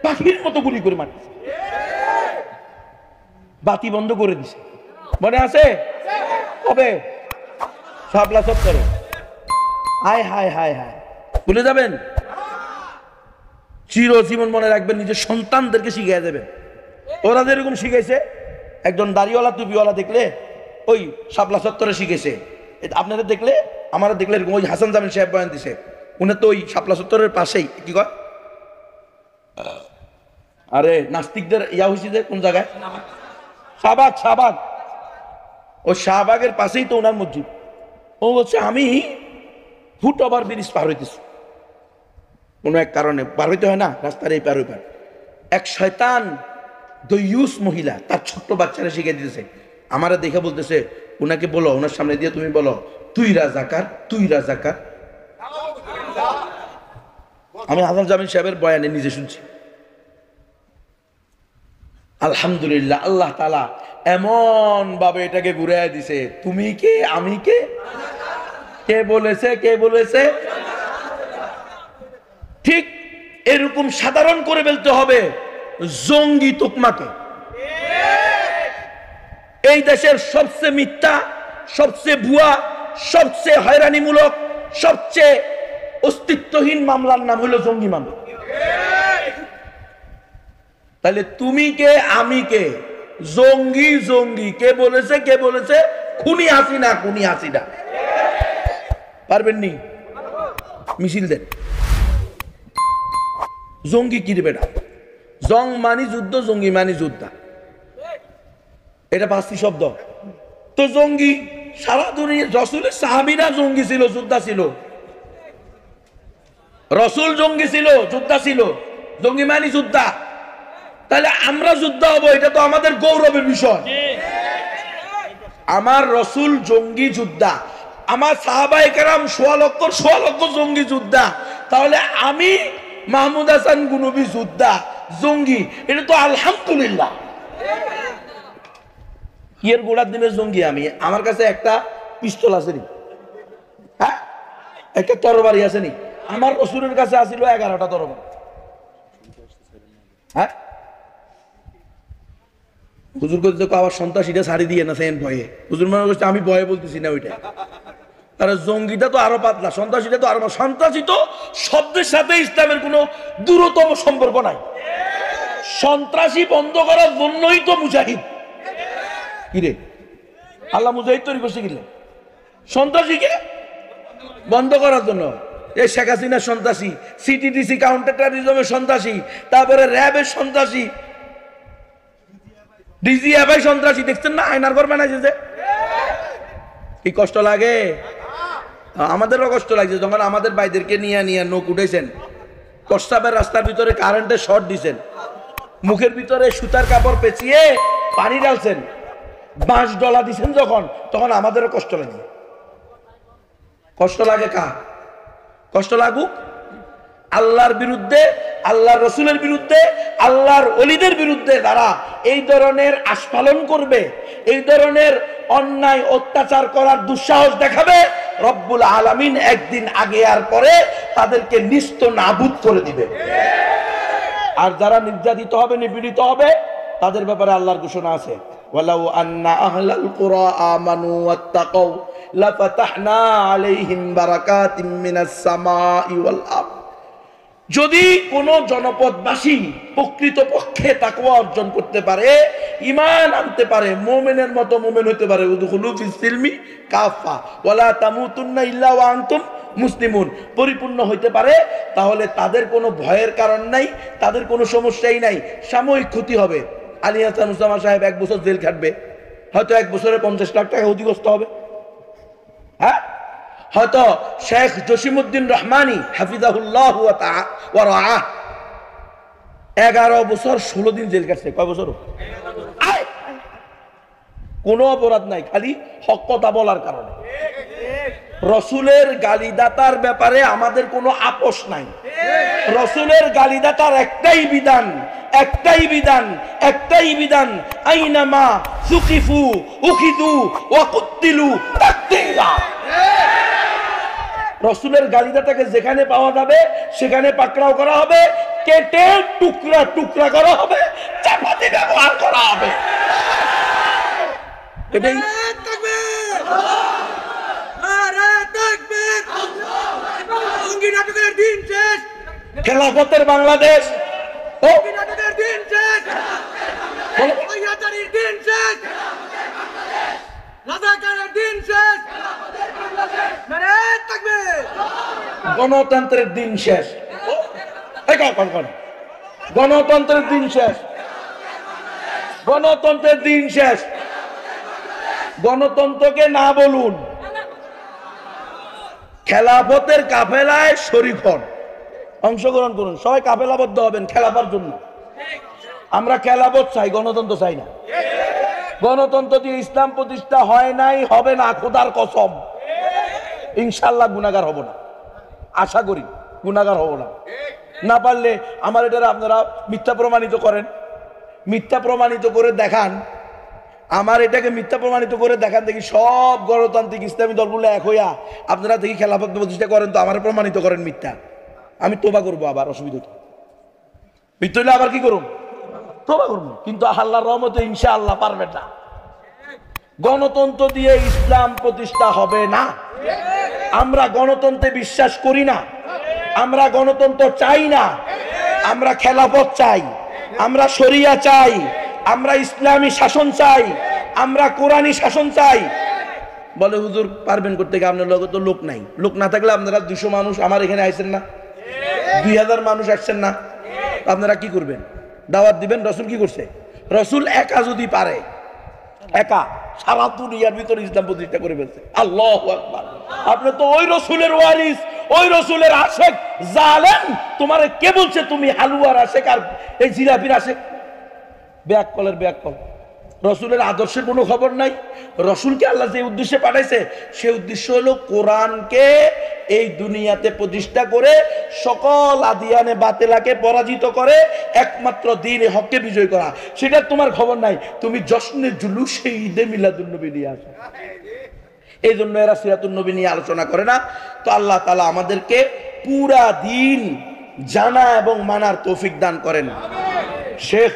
Speaker 1: পাখির মতো গুলি করে মারছে, বাতি বন্ধ করে দিছে। মনে আছে কবে? শাপলা চত্বরে। হায় হায় হায় হায়, ভুলে যাবেন? চিরজীবন মনে রাখবেন, নিজের সন্তানদেরকে শিখিয়ে দেবেন। ওরা যেরকম শিখেছে, একজন দাড়িওয়ালা টুপিওয়ালা দেখলে ওই শাপলা চত্বরে শিখেছে। আপনারা দেখলে, আমারা দেখলে এরকম। ওই হাসান জামিল সাহেব বয়ান দিছে, উনি তো ওই শাপলা চত্বরের পাশেই, কি কয়, আরে নাস্তিকদের ইয়া হয়েছে যে কোন জায়গায়, শাহবাগ, শাহবাগ, ওই শাহবাগের পাশেই তো ওনার মসজিদ। ও বলছে আমি ফুট ওভার ব্রিজ পার হইতেছি, কোনো এক কারণে পার হইতে হয় না, রাস্তার এই পার ওই পার। এক শয়তান দইয়ুস মহিলা তার ছোট্ট বাচ্চারা শিখে দিতেছে। আমারা দেখে বলতেছে, ওনাকে বলো, ওনার সামনে দিয়ে তুমি বলো, তুই রাজাকার, তুই রাজাকার। আমি হাসান জামিল সাহেবের বয়ানে নিজে শুনছি। আলহামদুলিল্লাহ, আল্লাহ তাআলা এমন ভাবে এটাকে ঘুরাইয়া দিছে, তুমি কে আমি কে, কে বলেছে, কে বলেছে। ঠিক এরকম সাধারণ করে ফেলতে হবে জঙ্গি তুকমাকে। এই দেশের সবচেয়ে মিথ্যা, সবচেয়ে ভুয়া, সবচেয়ে হয়রানিমূলক, সবচেয়ে অস্তিত্বহীন মামলার নাম হলো জঙ্গি মামলা। তাহলে তুমি কে আমি কে, জঙ্গি জঙ্গি, কে বলেছে, কে বলেছে? খুনি হাসিনা, খুনি হাসিনা। পারবেন নি? মিছিল দেন। জঙ্গি কি রে বেটা? জং মানি যুদ্ধ, জঙ্গি মানি যোদ্ধা, এটা পাঁচটি শব্দ। তো জঙ্গি সারা দুনিয়া, রসুলের সাহাবীরা জঙ্গি ছিল, যোদ্ধা ছিল। রসুল জঙ্গি ছিল, যোদ্ধা ছিল, জঙ্গি মানি যোদ্ধা। তাহলে আমরা যোদ্ধা হবো, এটা তো আমাদের গৌরবের বিষয়। আমার রসুল জঙ্গি যোদ্ধা, আমার সাহাবায়ে কেরাম সোয়া লক্ষ জঙ্গি যোদ্ধা, তাহলে আমি মাহমুদ হাসান গুনবী যোদ্ধা, জঙ্গি, এটা তো আলহামদুলিল্লাহ। কিয়ের গোড়ার দিনের জঙ্গি আমি? আমার কাছে একটা পিস্তল আছে নি, হ্যাঁ, একটা তরবারি আছে নি? আমার রসুলের কাছে আসিল 11টা তরবারি। হ্যাঁ, হুজুর করতে আবার সন্ত্রাসীটা ছাড়ি দিয়ে না সেন ভয়ে। হুজুর মনে করছে আমি ভয়ে বলতেছি না ওইটা। তারা জঙ্গিটা তো আরো পাতলা, সন্ত্রাসীটা তো আরো। সন্ত্রাসী তো শব্দের সাথে ইসলামের কোনো দূরতম সম্পর্ক নাই। সন্ত্রাসী বন্ধ করার জন্যই তো মুজাহিদ। কিরে, আল্লাহ মুজাহিদ তৈরি করছে কিলে? সন্ত্রাসীকে বন্ধ করার জন্য। এই শেখ হাসিনার সন্ত্রাসী, সিটিডিসি কাউন্টার টেররিজমের সন্ত্রাসী, তারপরে র্যাবের সন্ত্রাসী, ডিজিএফআই সন্ত্রাসী। দেখছেন না আয়নার ঘর বানাইছে যে? কি কষ্ট লাগে? আমাদেরও কষ্ট লাগছে যখন আমাদের ভাইদেরকে নিয়ে নিয়ে নৌক উঠেছেন, প্রস্তাবের রাস্তার ভিতরে কারেন্টের শর্ট দিছেন, মুখের ভিতরে সুতার কাপড় পেঁচিয়ে পানি ঢালছেন, বাঁশ ডলা দিছেন যখন, তখন আমাদেরও কষ্ট লাগে। কষ্ট লাগে কার? কষ্ট লাগুক। আল্লাহর বিরুদ্ধে, আল্লাহর রসুলের বিরুদ্ধে, আল্লাহর ওলিদের বিরুদ্ধে যারা এই ধরনের আস্ফালন করবে, এই ধরনের অন্যায় অত্যাচার করার দুঃসাহস দেখাবে, রব্বুল আলামিন একদিন আগে আর পরে তাদেরকে নিস্ত নাবুদ করে দিবে। আর যারা নির্যাতিত হবে, নিপীড়িত হবে, তাদের ব্যাপারে আল্লাহর ঘোষণা আছে, ওয়ালাউ আন্না আহলাল কুরা আমানু ওয়াত্তাকাউ লাফাতাহনা আলাইহিম বারাকাতিম মিনাস সামাই ওয়াল আরদ। যদি কোন জনপদবাসী প্রকৃতপক্ষে তাকওয়া অর্জন করতে পারে, ঈমান আনতে পারে, মুমিনের মতো মুমিন হতে পারে, উদখুলু ফিস সিলমি কাফা ওয়ালা তামুতুন্না ইল্লা ওয়া আনতুম মুসলিমুন, পরিপূর্ণ হইতে পারে, তাহলে তাদের কোনো ভয়ের কারণ নাই, তাদের কোনো সমস্যাই নাই। সাময়িক ক্ষতি হবে। আলী হাসান উসামা সাহেব 1 বছর জেল খাটবে, হয়তো 1 বছরে 50 লাখ টাকা ক্ষতিগ্রস্ত হবে। হ্যাঁ, হয়তো শেখ জসিমউদ্দিন রহমানী হাফিজাহুল্লাহ ওয়া রাআহ 11 বছর 16 দিন জেল কাটছে। কয় বছর? কোনো অপরাধ নাই, খালি হক কথা বলার কারণে। রসুলের গালিদাতার ব্যাপারে আমাদের কোনো আপোষ নাই। রসুলের গালিদাতার একটাই বিধান, একটাই বিধান, একটাই বিধান, আইনামা সুকিফু উখিদু ওয়া কুতিলু তাকতিলা। রসুলের গালিদাতাকে যেখানে পাওয়া যাবে সেখানে পাকড়াও করা হবে, কেটে টুকরা টুকরা করা হবে, চাপাতি ব্যবহার করা হবে। এটাই খেলাফতের বাংলাদেশ। গণতন্ত্রের দিন শেষ, গণতন্ত্রের দিন শেষ, গণতন্ত্রের দিন শেষ। গণতন্ত্রকে না বলুন, খেলাফতের কাফেলায় শরীক হন, অংশগ্রহণ করুন, সবাই কাফেলাবদ্ধ হবেন খেলাফার জন্য। আমরা খেলাফত চাই, গণতন্ত্র চাই না। গণতন্ত্র দিয়ে ইসলাম প্রতিষ্ঠা হয় নাই, হবে না, খোদার কসম। ইনশাআল্লাহ গুনাহগার হব না, আশা করি গুনাহগার হব না। না পারলে আমার এটা আপনারা মিথ্যা প্রমাণিত করেন, মিথ্যা প্রমাণিত করে দেখান, আমার এটাকে মিথ্যা প্রমাণিত করে দেখান, দেখি সব গণতান্ত্রিক ইসলামী দলগুলো এক হইয়া আপনারা দেখি খেলাফত প্রতিষ্ঠা করেন, তো আমার প্রমাণিত করেন মিথ্যা। আমি তোবা করবো, আবার অসুবিধা মিথ্যা হইলে আবার কি করুন, তোবা করবো। কিন্তু আল্লাহর রহমতে ইনশাআল্লাহ পারবেন না। গণতন্ত্র দিয়ে ইসলাম প্রতিষ্ঠা হবে না। আমরা গণতন্ত্রে বিশ্বাস করি না, আমরা গণতন্ত্র চাই না। আমরা খেলাফত চাই, আমরা শরিয়া চাই, আমরা ইসলামী শাসন চাই, আমরা কোরআনী শাসন চাই। বলে হুজুর পারবেন করতে, আপনার লগে তো লোক নাই। লোক না থাকলে আপনারা 200 মানুষ আমার এখানে আইছেন না, 2000 মানুষ আসছেন না, আপনারা কি করবেন? দাওয়াত দিবেন। রসুল কি করছে? রসুল একা যদি পারে, একা সারা দুনিয়ার ভিতরে ইসলাম প্রতিষ্ঠা করে ফেলছে। আল্লাহু আকবার। আপনি তো ওই রসুলের ওয়ারিস, ওই রসুলের আশেক। জালেম, তোমারে কে বলছে তুমি হালুয়ার আশেক আর এই জিলাপির আশেক? ব্যাককলের ব্যাককল। রসুলের আদর্শের কোনো খবর নাই। রসুলকে আল্লাহ যে উদ্দেশ্যে পাঠাইছে, সে উদ্দেশ্য হলো কোরআনকে এই দুনিয়াতে প্রতিষ্ঠা করে সকল আদিয়ানে বাতিলাকে পরাজিত করে একমাত্র দ্বীনে হককে বিজয় করা। সেটা তোমার খবর নাই। তুমি জশ্নে জুলুসে ঈদে মিলাদুন্নবী নিয়ে আসো। এই জন্য এরা সিরাতুন নবী নিয়ে আলোচনা করে না। তো আল্লাহ তাআলা আমাদেরকে পুরা দিন জানা এবং মানার তৌফিক দান করেন। শেখ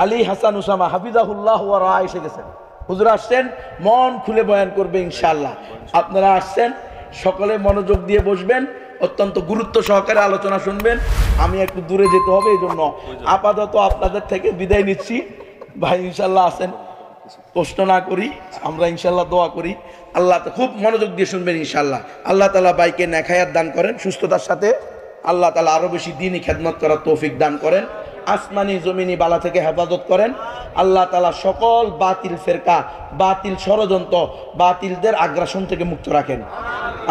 Speaker 1: আলী হাসান উসামা হাফিজাহুল্লাহ ওয়া রাআহ এসে গেছেন। হুজুর আসছেন, মন খুলে বয়ান করবে ইনশাআল্লাহ। আপনারা আসছেন, সকলে মনোযোগ দিয়ে বসবেন, অত্যন্ত গুরুত্ব সহকারে আলোচনা শুনবেন। আমি একটু দূরে যেতে হবে, এই জন্য আপাতত আপনাদের থেকে বিদায় নিচ্ছি। ভাই ইনশাআল্লাহ আসেন, প্রশ্ন না করি, আমরা ইনশাল্লাহ দোয়া করি। আল্লাহ তো খুব মনোযোগ দিয়ে শুনবেন ইনশাল্লাহ। আল্লাহ তাআলা বাইকে নেখায়াত দান করেন, সুস্থতার সাথে আল্লাহ তাআলা আরো বেশি দ্বীনি খেদমত করার তৌফিক দান করেন, আসমানি জমিনি বালা থেকে হেফাজত করেন। আল্লাহ তাআলা সকল বাতিল ফেরকা, বাতিল ষড়যন্ত্র, বাতিলদের আগ্রাসন থেকে মুক্ত রাখেন।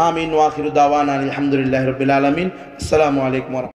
Speaker 1: আমিন ওয়া আখিরু দাওয়ানা আলহামদুলিল্লাহি রাব্বিল আলামিন। আসসালামু আলাইকুম।